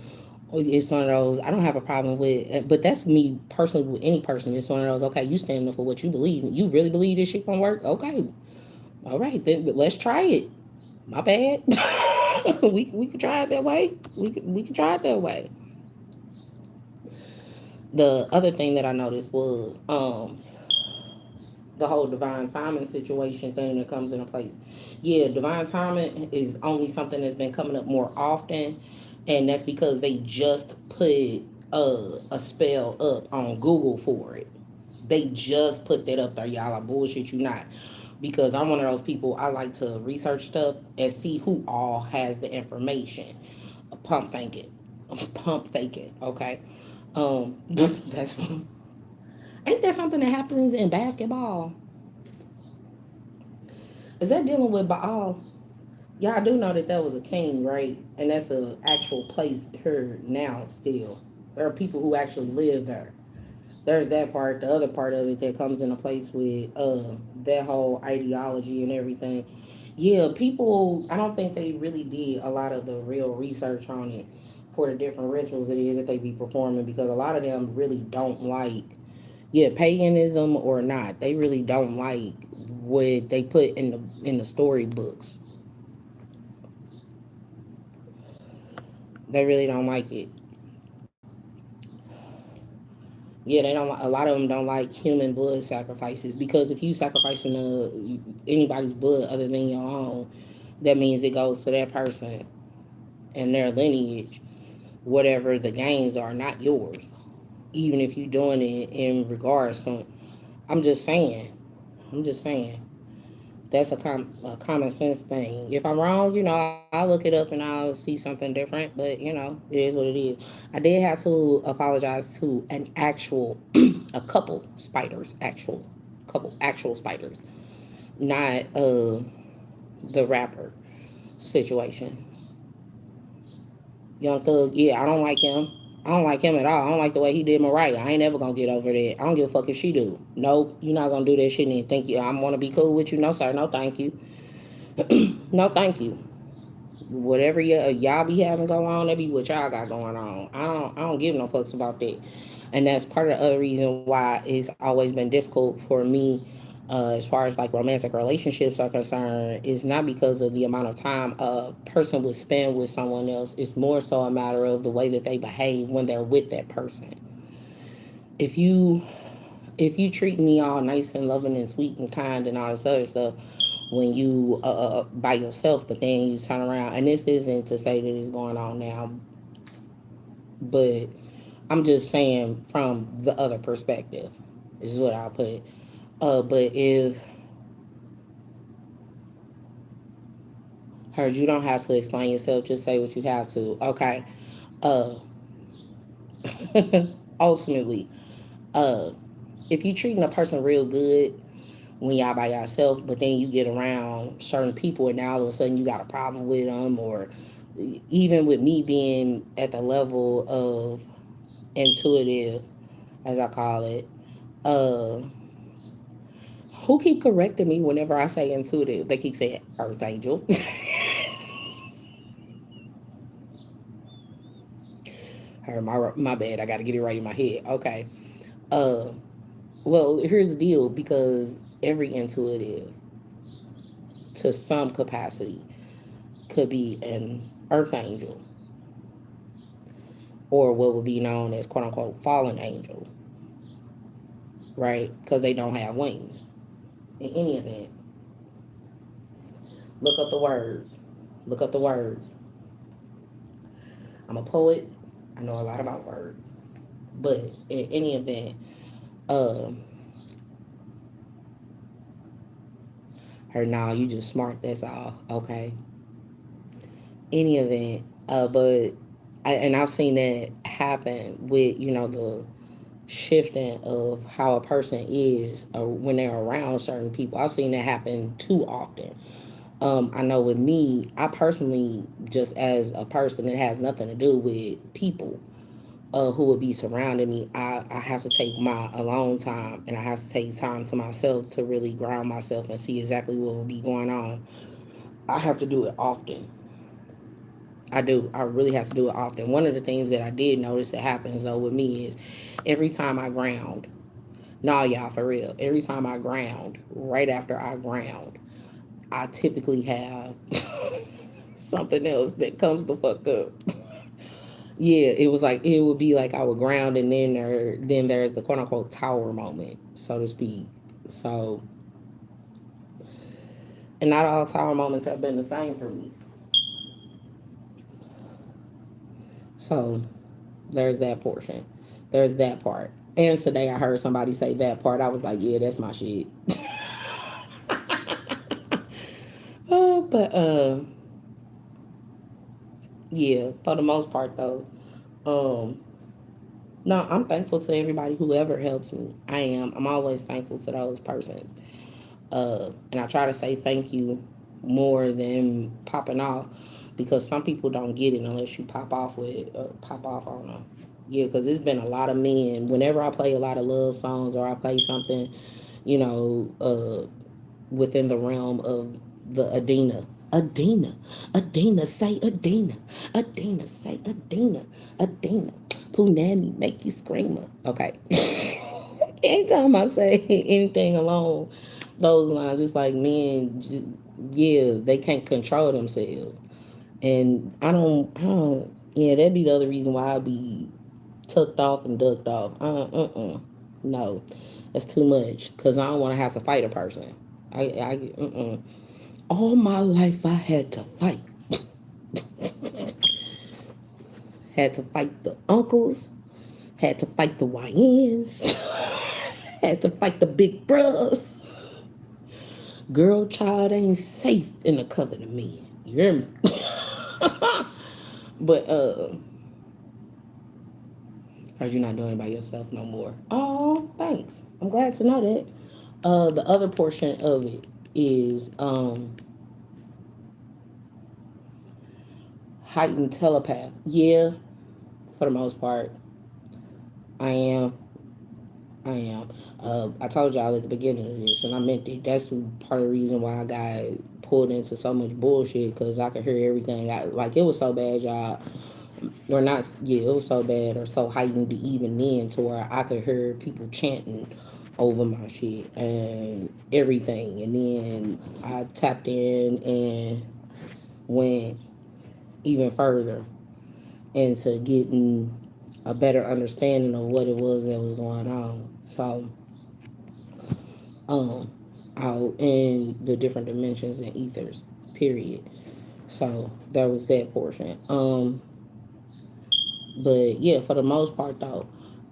Speaker 1: it's one of those, I don't have a problem with, but that's me personally with any person. It's one of those, okay, you standing up for what you believe. You really believe this shit gonna work? Okay. All right, then let's try it. My bad. We could try it that way. We could try it that way. The other thing that I noticed was the whole divine timing situation thing that comes into place. Yeah, divine timing is only something that's been coming up more often, and that's because they just put a spell up on Google for it. They just put that up there, y'all. I bullshit you not. Because I'm one of those people, I like to research stuff and see who all has the information. Pump fake it. Pump fake it, okay? That's ain't that something that happens in basketball? Is that dealing with Baal? Yeah, I do know that that was a king, right? And that's a actual place here now still. There are people who actually live there. There's that part. The other part of it that comes into place with that whole ideology and everything. Yeah, people. I don't think they really did a lot of the real research on it for the different rituals it is that they be performing because a lot of them really don't like, yeah, paganism or not. They really don't like what they put in the storybooks. They really don't like it. Yeah, they don't. A lot of them don't like human blood sacrifices because if you sacrificing anybody's blood other than your own, that means it goes to that person and their lineage, whatever the gains are, not yours. Even if you're doing it in regards to, I'm just saying, I'm just saying. That's a common sense thing. If I'm wrong, I'll look it up and I'll see something different. But it is what it is. I did have to apologize to an actual, a couple spiders, actual spiders, not the rapper situation. Young Thug, yeah, I don't like him. I don't like him at all. I don't like the way he did Mariah. I ain't never gonna get over that. I don't give a fuck if she do. Nope, you're not gonna do that shit and think you. I'm gonna be cool with you. No, sir. No, thank you. No, thank you. Whatever y'all be having going on, that be what y'all got going on. I don't give no fucks about that, and that's part of the other reason why it's always been difficult for me, as far as like romantic relationships are concerned. Is not because of the amount of time a person would spend with someone else. It's more so a matter of the way that they behave when they're with that person. If you if you treat me all nice and loving and sweet and kind and all this other stuff when you by yourself, but then you turn around, and this isn't to say that it's going on now, but I'm just saying from the other perspective. This is what I'll put it. But if heard you don't have to explain yourself, just say what you have to. Okay. Uh, ultimately, uh, if you treating a person real good when y'all by yourself, but then you get around certain people and now all of a sudden you got a problem with them, or even with me being at the level of intuitive, as I call it, uh, who keep correcting me whenever I say intuitive? They keep saying Earth Angel. Her, my bad. I got to get it right in my head. Okay. Uh, well, here's the deal because every intuitive, to some capacity, could be an Earth Angel or what would be known as quote unquote fallen angel, right? Because they don't have wings. In any event, look up the words. Look up the words. I'm a poet. I know a lot about words. But in any event, um, her now you just smart. That's all. Okay. Any event, but and I've seen that happen with the shifting of how a person is when they're around certain people. I've seen that happen too often. I know with me, I personally, just as a person, it has nothing to do with people who would be surrounding me. I have to take my alone time and I have to take time to myself to really ground myself and see exactly what will be going on. I have to do it often. I do. I really have to do it often. One of the things that I did notice that happens though with me is every time I ground, nah, y'all, for real, every time I ground, right after I ground, I typically have something else that comes the fuck up. Yeah, it was like it would be like I would ground, and then there's the quote unquote tower moment, so to speak. So, and not all tower moments have been the same for me. So there's that portion. There's that part. And today I heard somebody say that part. I was like, yeah, that's my shit. But yeah, for the most part though, um, no, I'm thankful to everybody who ever helps me. I am. I'm always thankful to those persons. And I try to say thank you more than popping off, because some people don't get it unless you pop off. I don't know. Yeah, because it's been a lot of men. Whenever I play a lot of love songs or I play something, you know, within the realm of the Adina, Adina, say Adina, Adina, say Adina, Adina, Punani, make you screamer. Okay. Anytime I say anything along those lines, it's like men, yeah, they can't control themselves. And yeah, that'd be the other reason why I'd be tucked off and ducked off. No, that's too much because I don't want to have to fight a person. All my life I had to fight. Had to fight the uncles, had to fight the YNs, had to fight the big bros. Girl, child ain't safe in the coven of me. You hear me? But heard you're not doing it by yourself no more. Oh, thanks. I'm glad to know that. The other portion of it is heightened telepath. Yeah, for the most part, I am. I am. I told y'all at the beginning of this, and I meant it. That's part of the reason why I got pulled into so much bullshit, because I could hear everything. Like, it was so bad, y'all. Or not, yeah, it was so bad or so heightened even then to where I could hear people chanting over my shit and everything. And then I tapped in and went even further into getting a better understanding of what it was that was going on. So, um, out in the different dimensions and ethers, period. So that was that portion. But yeah, for the most part though,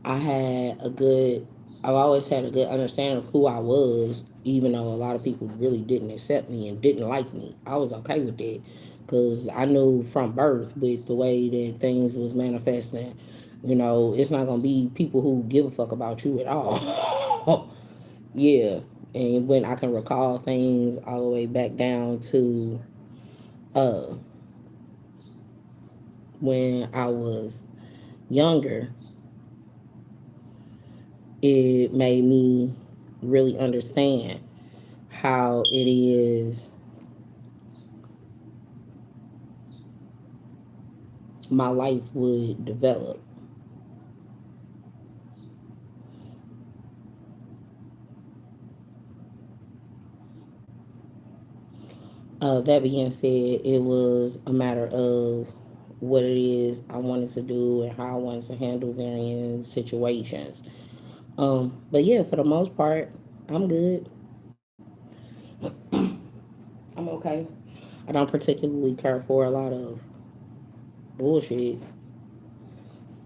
Speaker 1: I had a good I've always had a good understanding of who I was, even though a lot of people really didn't accept me and didn't like me. I was okay with that because I knew from birth with the way that things was manifesting, it's not gonna be people who give a fuck about you at all. Yeah, and when I can recall things all the way back down to uh when I was younger, it made me really understand how it is my life would develop. That being said, it was a matter of what it is I wanted to do and how I wanted to handle varying situations. But yeah, for the most part, I'm good. I'm okay. I don't particularly care for a lot of bullshit.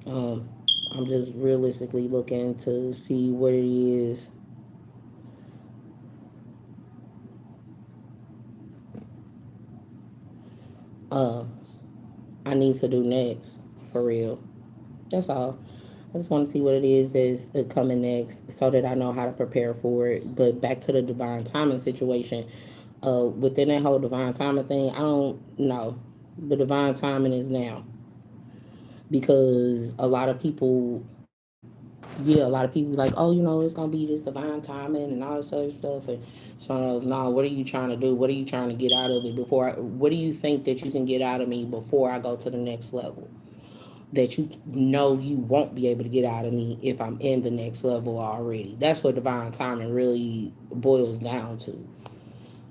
Speaker 1: Um, I'm just realistically looking to see what it is uh, I need to do next, for real. That's all. I just want to see what it is that's coming next so that I know how to prepare for it. But back to the divine timing situation, within that whole divine timing thing, I don't know. The divine timing is now, because a lot of people, yeah, a lot of people be like, oh, it's gonna be this divine timing and all this other stuff, and someone else, no, what are you trying to do? What are you trying to get out of it what do you think that you can get out of me before I go to the next level? That you know you won't be able to get out of me if I'm in the next level already. That's what divine timing really boils down to.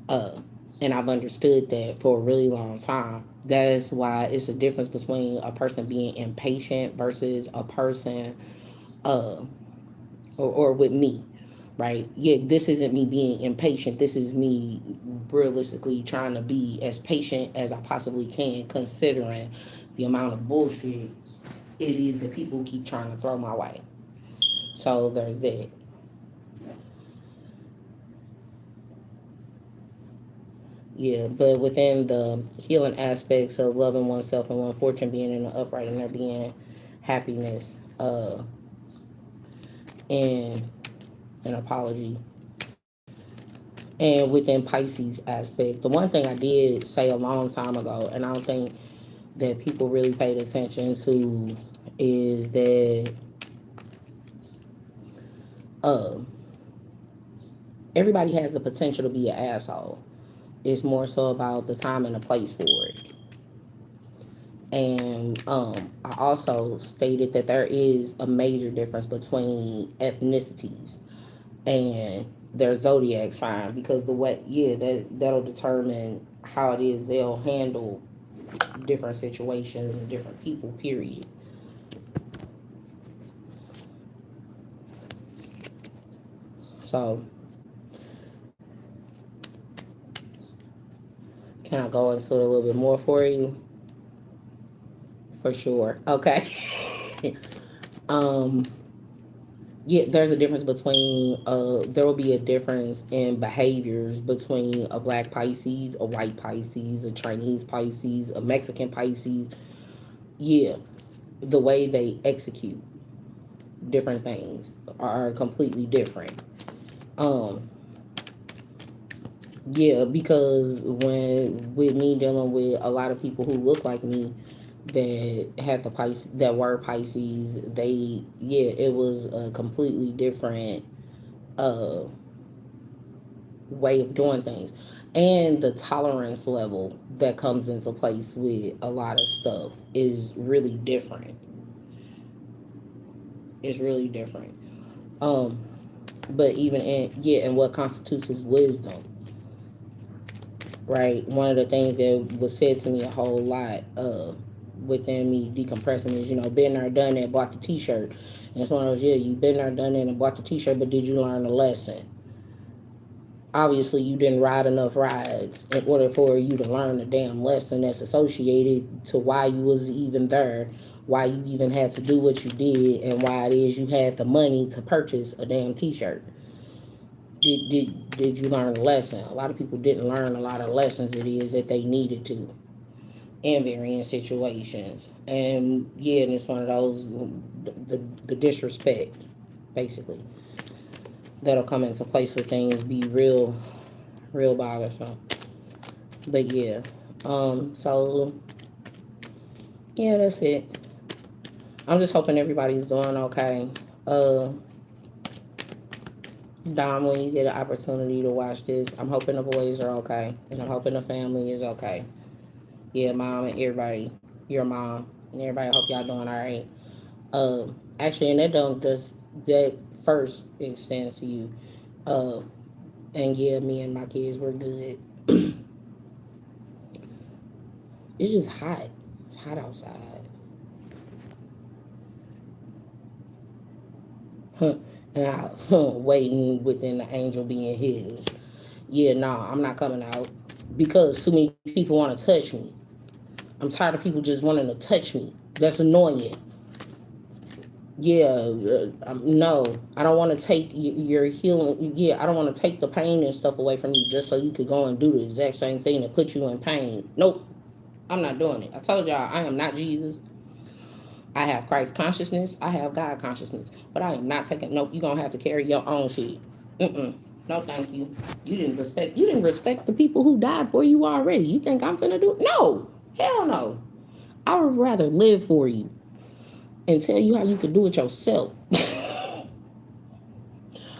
Speaker 1: Uh, and I've understood that for a really long time. That's why it's a difference between a person being impatient versus a person, uh, or with me, right? Yeah, this isn't me being impatient. This is me realistically trying to be as patient as I possibly can, considering the amount of bullshit it is that people keep trying to throw my way. So there's that. Yeah, but within the healing aspects of loving oneself and one fortune being in the upright and there being happiness, and an apology, And within Pisces aspect, the one thing I did say a long time ago, and I don't think that people really paid attention to, is that uh, everybody has the potential to be an asshole. It's more so about the time and the place for it. And I also stated that there is a major difference between ethnicities and their zodiac sign, because the way, yeah, that'll determine how it is they'll handle different situations and different people, period. So can I go into it a little bit more for you? For sure. Okay. um yeah, there's a difference between there will be a difference in behaviors between a black Pisces, a white Pisces, a Chinese Pisces, a Mexican Pisces. Yeah, the way they execute different things are completely different. Um, yeah, because when with me dealing with a lot of people who look like me that had the Pisces, that were Pisces, they, yeah, it was a completely different uh way of doing things, and the tolerance level that comes into place with a lot of stuff is really different. It's really different. Um, but even in, yeah, and what constitutes as wisdom, right? One of the things that was said to me a whole lot within me decompressing is, been there, done that, bought the T-shirt. And it's one of those, yeah, you been there, done that, and bought the T-shirt, but did you learn a lesson? Obviously, you didn't ride enough rides in order for you to learn the damn lesson that's associated to why you was even there, why you even had to do what you did, and why it is you had the money to purchase a damn T-shirt. Did you learn a lesson? A lot of people didn't learn a lot of lessons it is that they needed to in varying situations. And yeah, and it's one of those, the disrespect, basically, that'll come into place with things be real bothersome. But yeah, so yeah, that's it. I'm just hoping everybody's doing okay. Uh, Dom, when you get an opportunity to watch this, I'm hoping the boys are okay, and I'm hoping the family is okay. Yeah, mom and everybody, your mom and everybody. I hope y'all doing all right. Actually, and that don't just that first extends to you. Uh, and yeah, me and my kids were good. It's just hot. It's hot outside. Huh. And I waiting within the angel being hidden. Yeah, nah, I'm not coming out because too many people want to touch me. I'm tired of people just wanting to touch me. That's annoying. Yeah, no, I don't want to take your healing. Yeah, I don't want to take the pain and stuff away from you just so you could go and do the exact same thing that put you in pain. Nope, I'm not doing it. I told y'all I am not Jesus. I have Christ consciousness. I have God consciousness. But I am not taking. Nope, you're gonna have to carry your own shit. Mm-mm. No, thank you. You didn't respect. You didn't respect the people who died for you already. You think I'm finna do? No, hell no. I would rather live for you and tell you how you can do it yourself.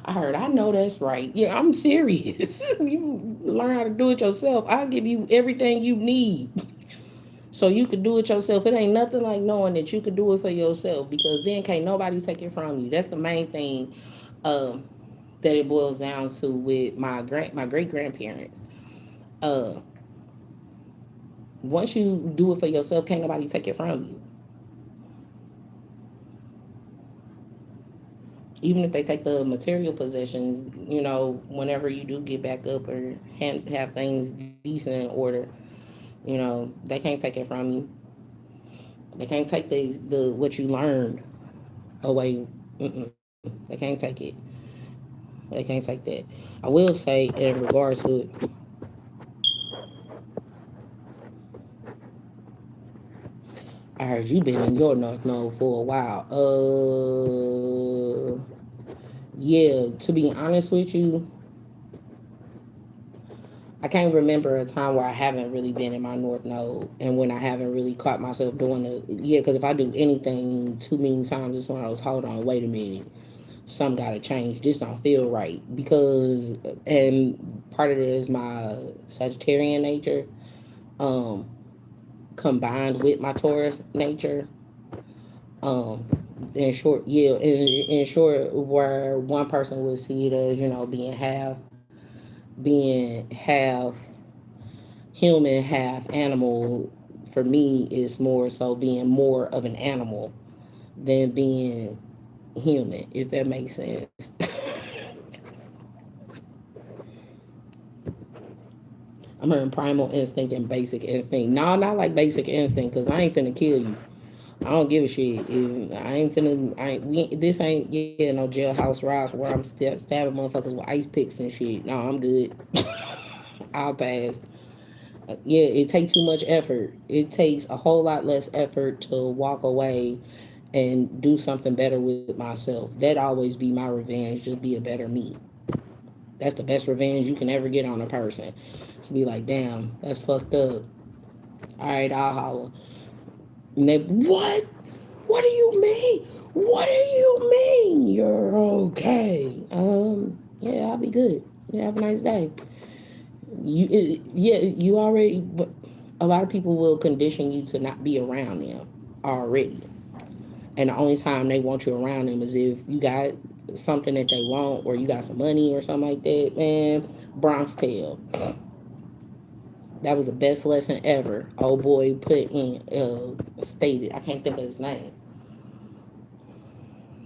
Speaker 1: I heard, I know that's right. Yeah, I'm serious. You learn how to do it yourself. I'll give you everything you need so you can do it yourself. It ain't nothing like knowing that you can do it for yourself, because then can't nobody take it from you. That's the main thing um, that it boils down to with my great grandparents. Uh, Once you do it for yourself, can't nobody take it from you. Even if they take the material possessions, whenever you do get back up or have things decent in order, they can't take it from you. They can't take the what you learned away. Mm-mm. They can't take it. They can't take that. I will say in regards to, I heard you been in your North Node for a while. Yeah. To be honest with you, I can't remember a time where I haven't really been in my North Node, and when I haven't really caught myself doing it. Yeah, because if I do anything too many times, it's when I was, hold on, wait a minute, something got to change. This don't feel right because, and part of it is my Sagittarian nature, um, combined with my Taurus nature. Um, in short, yeah, in short, where one person would see it as, being half human, half animal. For me, is more so being more of an animal than being human, if that makes sense. I'm hearing primal instinct and basic instinct. No, not like basic instinct, because I ain't finna kill you. I don't give a shit. If I ain't finna. I ain't, this ain't, yeah, no jailhouse rocks where I'm stabbing motherfuckers with ice picks and shit. No, I'm good. I'll pass. Yeah, it takes too much effort. It takes a whole lot less effort to walk away and do something better with myself. That always be my revenge. Just be a better me. That's the best revenge you can ever get on a person. To be like, damn, that's fucked up. All right, I'll holler. And they, what? What do you mean? What do you mean? You're okay. Yeah, I'll be good. You have a nice day. Yeah, you already. But a lot of people will condition you to not be around them already, and the only time they want you around them is if you got something that they want, or you got some money or something like that. Man, Bronx Tale. That was the best lesson ever. Old boy put in, stated. I can't think of his name,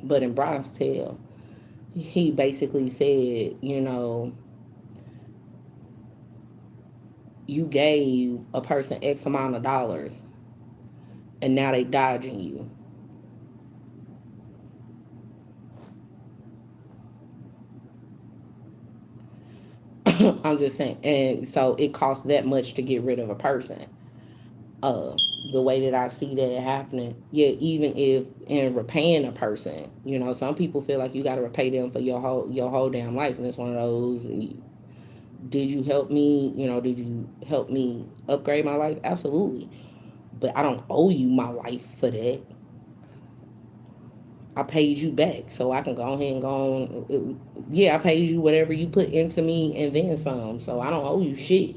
Speaker 1: but in Bronx Tale, he basically said, you gave a person X amount of dollars, and now they dodging you. I'm just saying, and so it costs that much to get rid of a person. Uh, the way that I see that happening, yeah, even if in repaying a person, some people feel like you got to repay them for your whole damn life, and it's one of those. Did you help me? Did you help me upgrade my life? Absolutely, but I don't owe you my life for that. I paid you back, so I can go ahead and go on. Yeah, I paid you whatever you put into me and then some. So I don't owe you shit.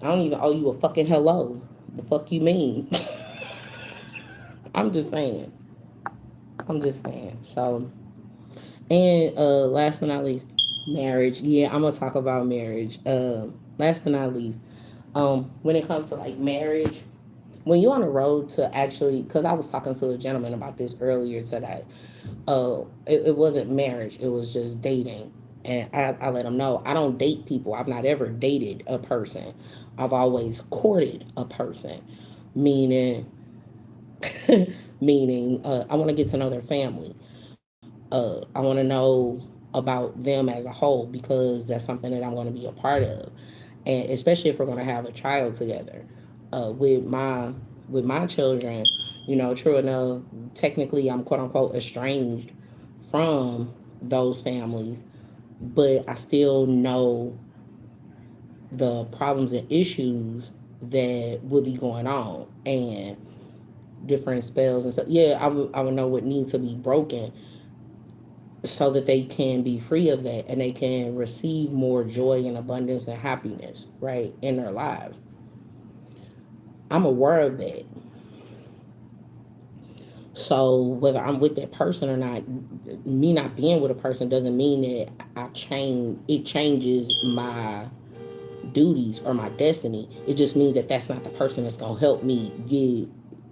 Speaker 1: I don't even owe you a fucking hello. The fuck you mean? I'm just saying. I'm just saying. So, and last but not least, marriage. Yeah, I'm gonna talk about marriage. Last but not least, when it comes to like marriage, when you're on the road to actually, because I was talking to a gentleman about this earlier today. It wasn't marriage; it was just dating. And I let him know I don't date people. I've not ever dated a person. I've always courted a person, meaning meaning I want to get to know their family. I want to know about them as a whole because that's something that I'm going to be a part of, and especially if we're going to have a child together. With my children, true enough, technically I'm quote unquote estranged from those families, but I still know the problems and issues that would be going on and different spells and stuff. Yeah, I would know what needs to be broken so that they can be free of that and they can receive more joy and abundance and happiness, right, in their lives. I'm aware of that. So whether I'm with that person or not, me not being with a person doesn't mean that I change. It changes my duties or my destiny. It just means that that's not the person that's gonna help me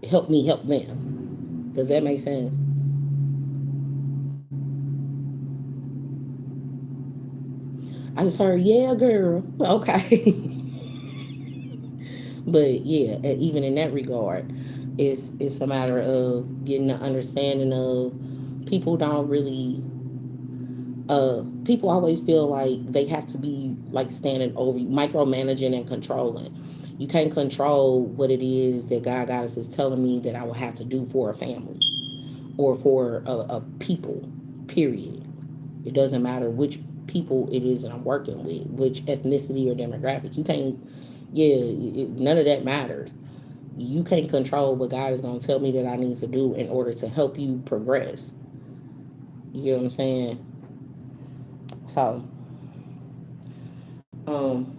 Speaker 1: help them. Does that make sense? I just heard, yeah, girl. Okay. But yeah, even in that regard, it's a matter of getting an understanding of people don't really people always feel like they have to be like standing over you, micromanaging and controlling. You can't control what it is that God Goddess is telling me that I will have to do for a family or for a people, period. It doesn't matter which people it is that I'm working with, which ethnicity or demographic. You can't, yeah, none of that matters. You can't control what God is going to tell me that I need to do in order to help you progress. You get what I'm saying? So, um,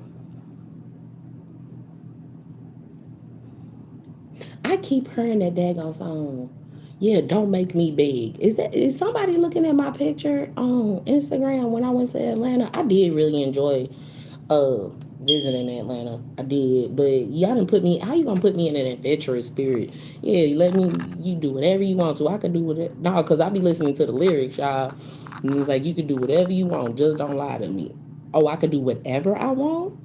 Speaker 1: I keep hearing that daggone song. Yeah, don't make me big. Is somebody looking at my picture on Instagram when I went to Atlanta? I did really enjoy uh visiting Atlanta. I did, but y'all didn't put me. How you gonna put me in an adventurous spirit? Yeah, you let me. You do whatever you want to. I could do whatever. No, cause I be listening to the lyrics, y'all. And it's like you could do whatever you want. Just don't lie to me. Oh, I could do whatever I want.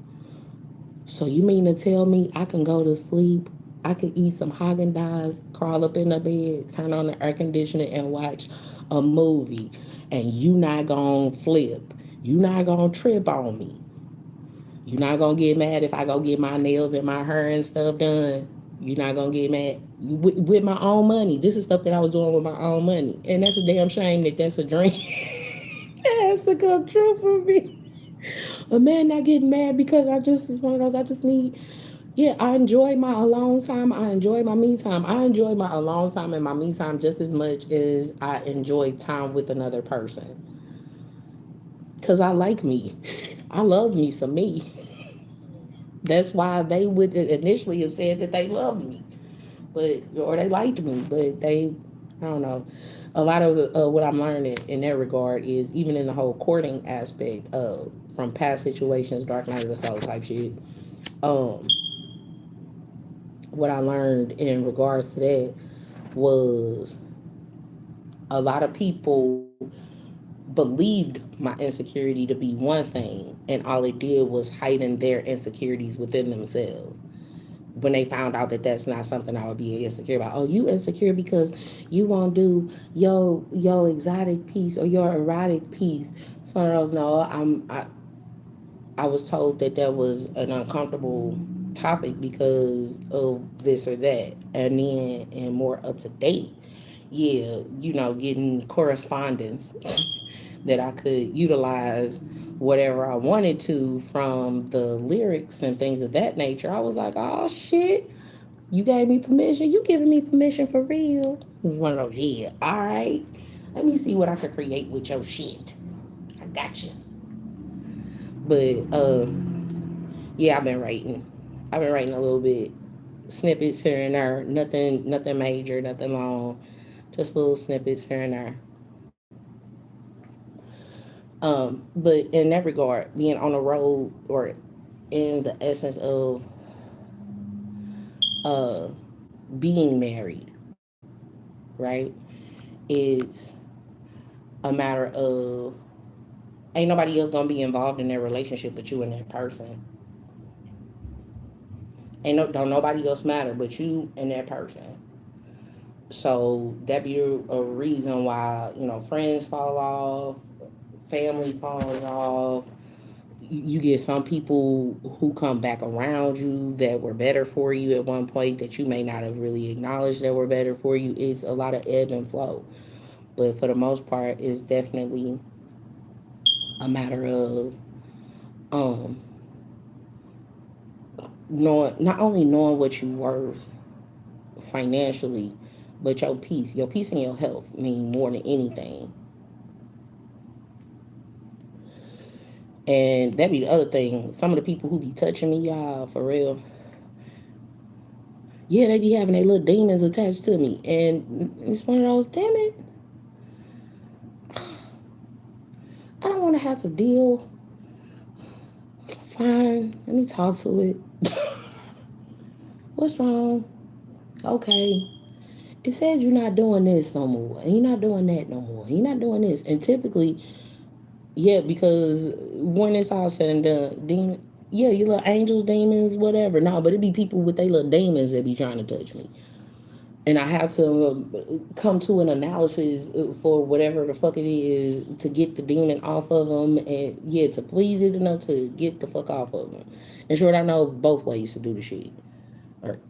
Speaker 1: So you mean to tell me I can go to sleep? I could eat some Haagen Dazs, crawl up in the bed, turn on the air conditioner, and watch a movie, and you not gonna flip? You not gonna trip on me? You're not gonna get mad if I go get my nails and my hair and stuff done. You're not gonna get mad with my own money. This is stuff that I was doing with my own money, and that's a damn shame that that's a dream that has to come true for me. A man not getting mad because I just is one of those. I just need. Yeah, I enjoy my alone time. I enjoy my me time. I enjoy my alone time and my me time just as much as I enjoy time with another person. Cause I like me. I love me some me. That's why they would initially have said that they loved me, but or they liked me, but they, I don't know. A lot of what I'm learning in that regard is even in the whole courting aspect of from past situations, dark night of the soul type shit. Um, what I learned in regards to that was a lot of people believed my insecurity to be one thing, and all it did was heighten their insecurities within themselves when they found out that that's not something I would be insecure about. Oh, you insecure because you won't do your exotic piece or your erotic piece. So I was no, I was told that that was an uncomfortable topic because of this or that, and then and more up to date. Yeah, getting correspondence that I could utilize whatever I wanted to from the lyrics and things of that nature. I was like, oh shit, you gave me permission. You giving me permission for real? It was one of those, yeah, all right. Let me see what I could create with your shit. I got you. But yeah, I've been writing a little bit, snippets here and there. Nothing major, nothing long. Just little snippets here and there. But in that regard, being on the road or in the essence of uh being married, right? It's a matter of ain't nobody else gonna be involved in their relationship but you and that person. Ain't no don't nobody else matter but you and that person. So that be a reason why friends fall off, family falls off. You get some people who come back around you that were better for you at one point that you may not have really acknowledged that were better for you. It's a lot of ebb and flow, but for the most part, it's definitely a matter of um knowing not only knowing what you worth financially, but your peace and your health mean more than anything. And that be the other thing. Some of the people who be touching me, y'all, for real, yeah, they be having their little demons attached to me. And it's one of those, damn it, I don't want to have to deal. Fine, let me talk to it. What's wrong? Okay. It said you're not doing this no more. And you're not doing that no more. You're not doing this. And typically, yeah, because when it's all said and done, yeah, you little angels, demons, whatever. No, but it be people with their little demons that be trying to touch me. And I have to come to an analysis for whatever the fuck it is to get the demon off of them, and yeah, to please it enough to get the fuck off of them. And sure, I know both ways to do the shit, or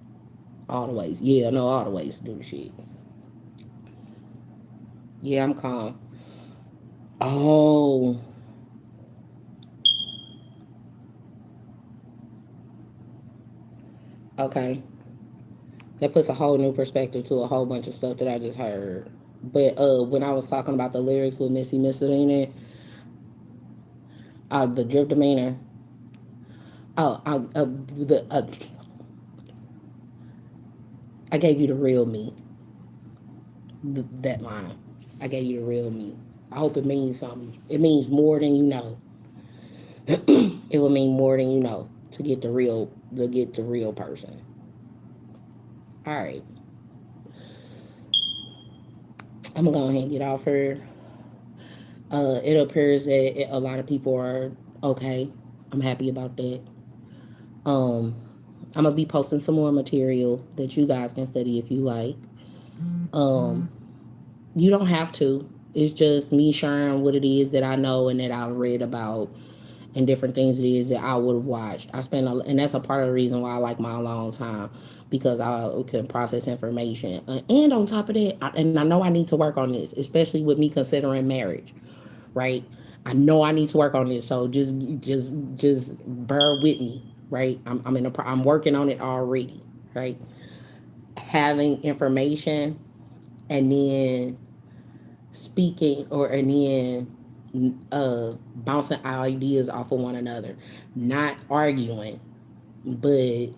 Speaker 1: all the ways. Yeah, I know all the ways to do the shit. Yeah, I'm calm. Oh, Okay, that puts a whole new perspective to a whole bunch of stuff that I just heard. But when I was talking about the lyrics with Missy Misdemeanor, the drip demeanor, oh, I gave you the real me. That line, I gave you the real me. I hope it means something. It means more than you know. It will mean more than you know to get the real person. All right, I'm gonna go ahead and get off here. It appears that a lot of people are okay. I'm happy about that. Um, I'm gonna be posting some more material that you guys can study if you like. Um, you don't have to. It's just me sharing what it is that I know and that I've read about and different things it is that I would have watched. And that's a part of the reason why I like my alone time because I can process information. And on top of that, and I know I need to work on this, especially with me considering marriage, right? I know I need to work on this, so just bear with me, right? I'm working on it already, right? Having information and then speaking or and then bouncing ideas off of one another, not arguing, but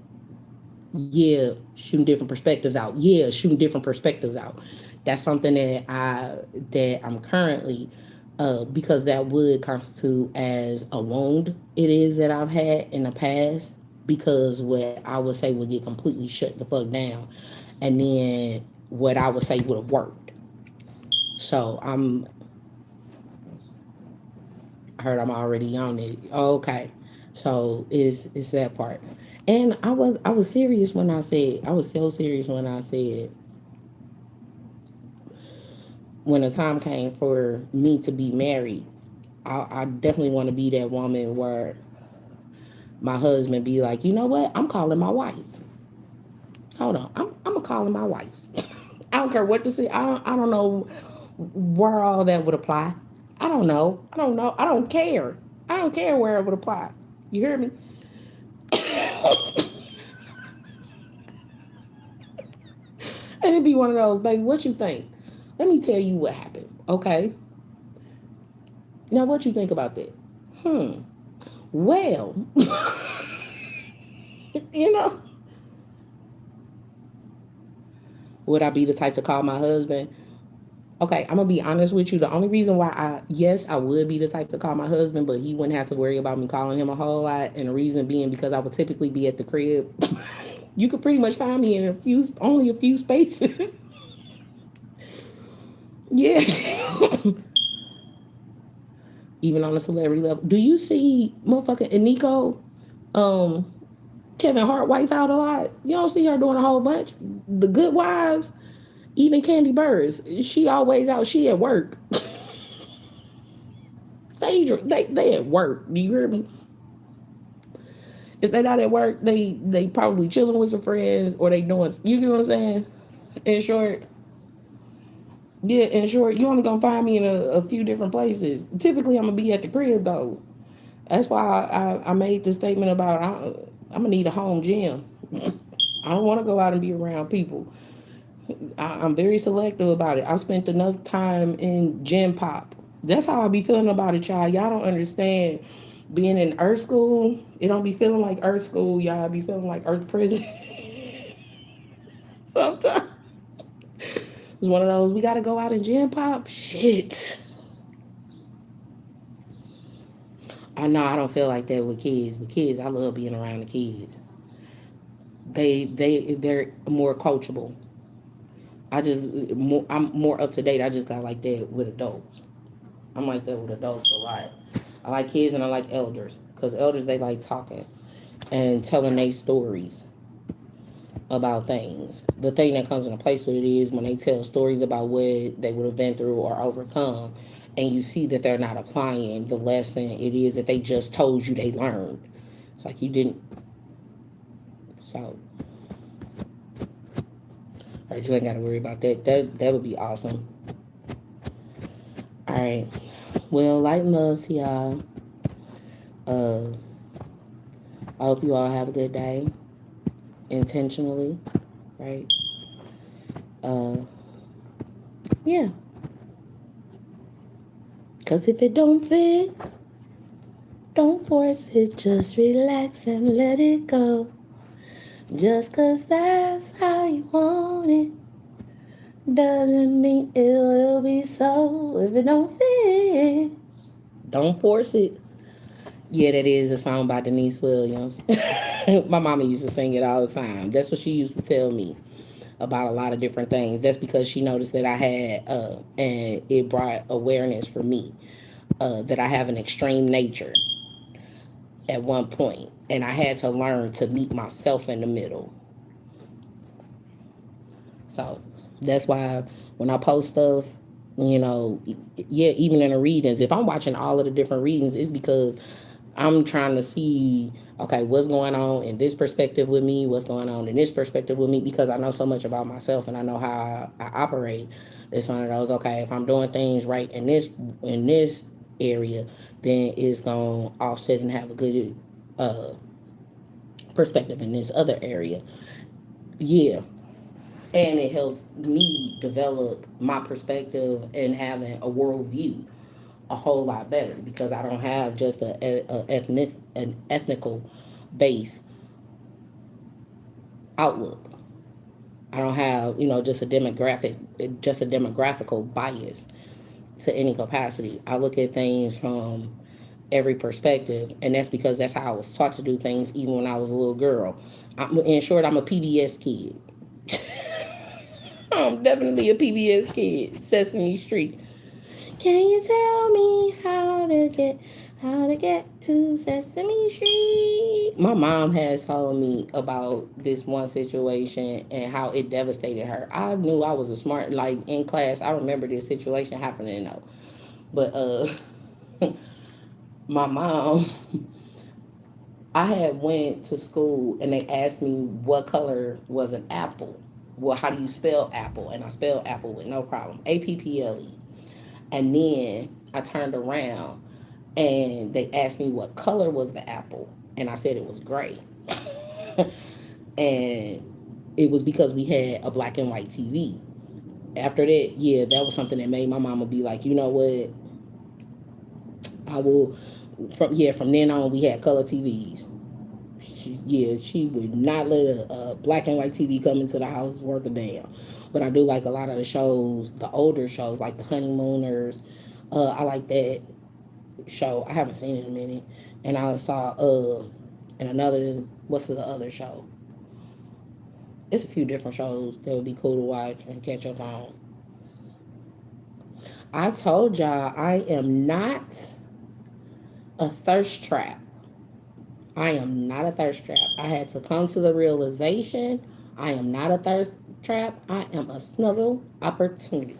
Speaker 1: yeah, shooting different perspectives out. Yeah, shooting different perspectives out. That's something that I'm currently because that would constitute as a wound it is that I've had in the past because what I would say would get completely shut the fuck down and then what I would say would have worked. So I heard I'm already on it. Oh, okay. So it's that part. And I was serious when I was so serious when I said when the time came for me to be married, I definitely want to be that woman where my husband be like, you know what? I'm calling my wife. Hold on, I'm calling my wife. I don't care what to say. I don't know where all that would apply. I don't know. I don't know. I don't care. I don't care where it would apply. You hear me? And it'd be one of those, baby, what you think? Let me tell you what happened. Okay. Now what you think about that? Hmm. Well, you know, would I be the type to call my husband? Okay, I'm gonna be honest with you. The only reason why yes, I would be the type to call my husband, but he wouldn't have to worry about me calling him a whole lot. And the reason being because I would typically be at the crib. You could pretty much find me in only a few spaces. Yeah. Even on a celebrity level. Do you see motherfucking Eniko, um, Kevin Hart wife out a lot? You don't see her doing a whole bunch. The Good Wives, even Candy Burrs, she always out. She at work. Phaedra, they at work. Do you hear me? If they not at work, they probably chilling with some friends or they doing. You know what I'm saying? In short, yeah. In short, you only gonna find me in a few different places. Typically, I'm gonna be at the crib though. That's why I made the statement about I'm gonna need a home gym. I don't want to go out and be around people. I'm very selective about it. I've spent enough time in gym pop. That's how I be feeling about it, y'all. Y'all don't understand. Being in Earth School, it don't be feeling like Earth School, y'all. It be feeling like Earth Prison. Sometimes it's one of those. We gotta go out and gym pop. Shit. I know I don't feel like that with kids. With kids, I love being around the kids. They're more coachable. I'm more up to date. I just got like that with adults. I'm like that with adults a lot. I like kids and I like elders because elders they like talking and telling their stories about things. The thing that comes into place with it is when they tell stories about what they would have been through or overcome, and you see that they're not applying the lesson it is that they just told you they learned. It's like you didn't. So, right, you ain't got to worry about that. That would be awesome. All right. Well, light and love to y'all. I hope you all have a good day. intentionally, right? Uh, yeah, because if it don't fit, don't force it, just relax and let it go. Just because that's how you want it doesn't mean it will be so. If it don't fit, don't force it. Yeah, that is a song by Denise Williams. My mama used to sing it all the time. That's what she used to tell me about a lot of different things. That's because she noticed that I had, and it brought awareness for me, that I have an extreme nature at one point, and I had to learn to meet myself in the middle. So that's why when I post stuff, you know, yeah, even in the readings, if I'm watching all of the different readings, it's because I'm trying to see, okay, what's going on in this perspective with me, what's going on in this perspective with me, because I know so much about myself and I know how I operate. It's one of those, okay, if I'm doing things right in this area, then it's gonna offset and have a good uh perspective in this other area. Yeah. And it helps me develop my perspective and having a worldview a whole lot better because I don't have just an ethnical base outlook. I don't have just a demographical bias to any capacity. I look at things from every perspective, and that's because that's how I was taught to do things even when I was a little girl. In short, I'm a PBS kid. I'm definitely a PBS kid. Sesame Street. Can you tell me how to get to Sesame Street? My mom has told me about this one situation and how it devastated her. I knew I was a smart like in class. I remember this situation happening though. But my mom I had went to school and they asked me what color was an apple. Well, how do you spell apple? And I spelled apple with no problem. APPLE. And then I turned around and they asked me what color was the apple. And I said it was gray. And it was because we had a black and white TV. After that, yeah, that was something that made my mama be like, you know what? I will from then on we had color TVs. She would not let a black and white TV come into the house worth a damn. But I do like a lot of the shows, the older shows like the Honeymooners. I like that show. I haven't seen it in a minute. And I saw and another what's the other show? It's a few different shows that would be cool to watch and catch up on. I told y'all I am not a thirst trap. I am not a thirst trap. I had to come to the realization I am not a thirst trap. I am a snuggle opportunity.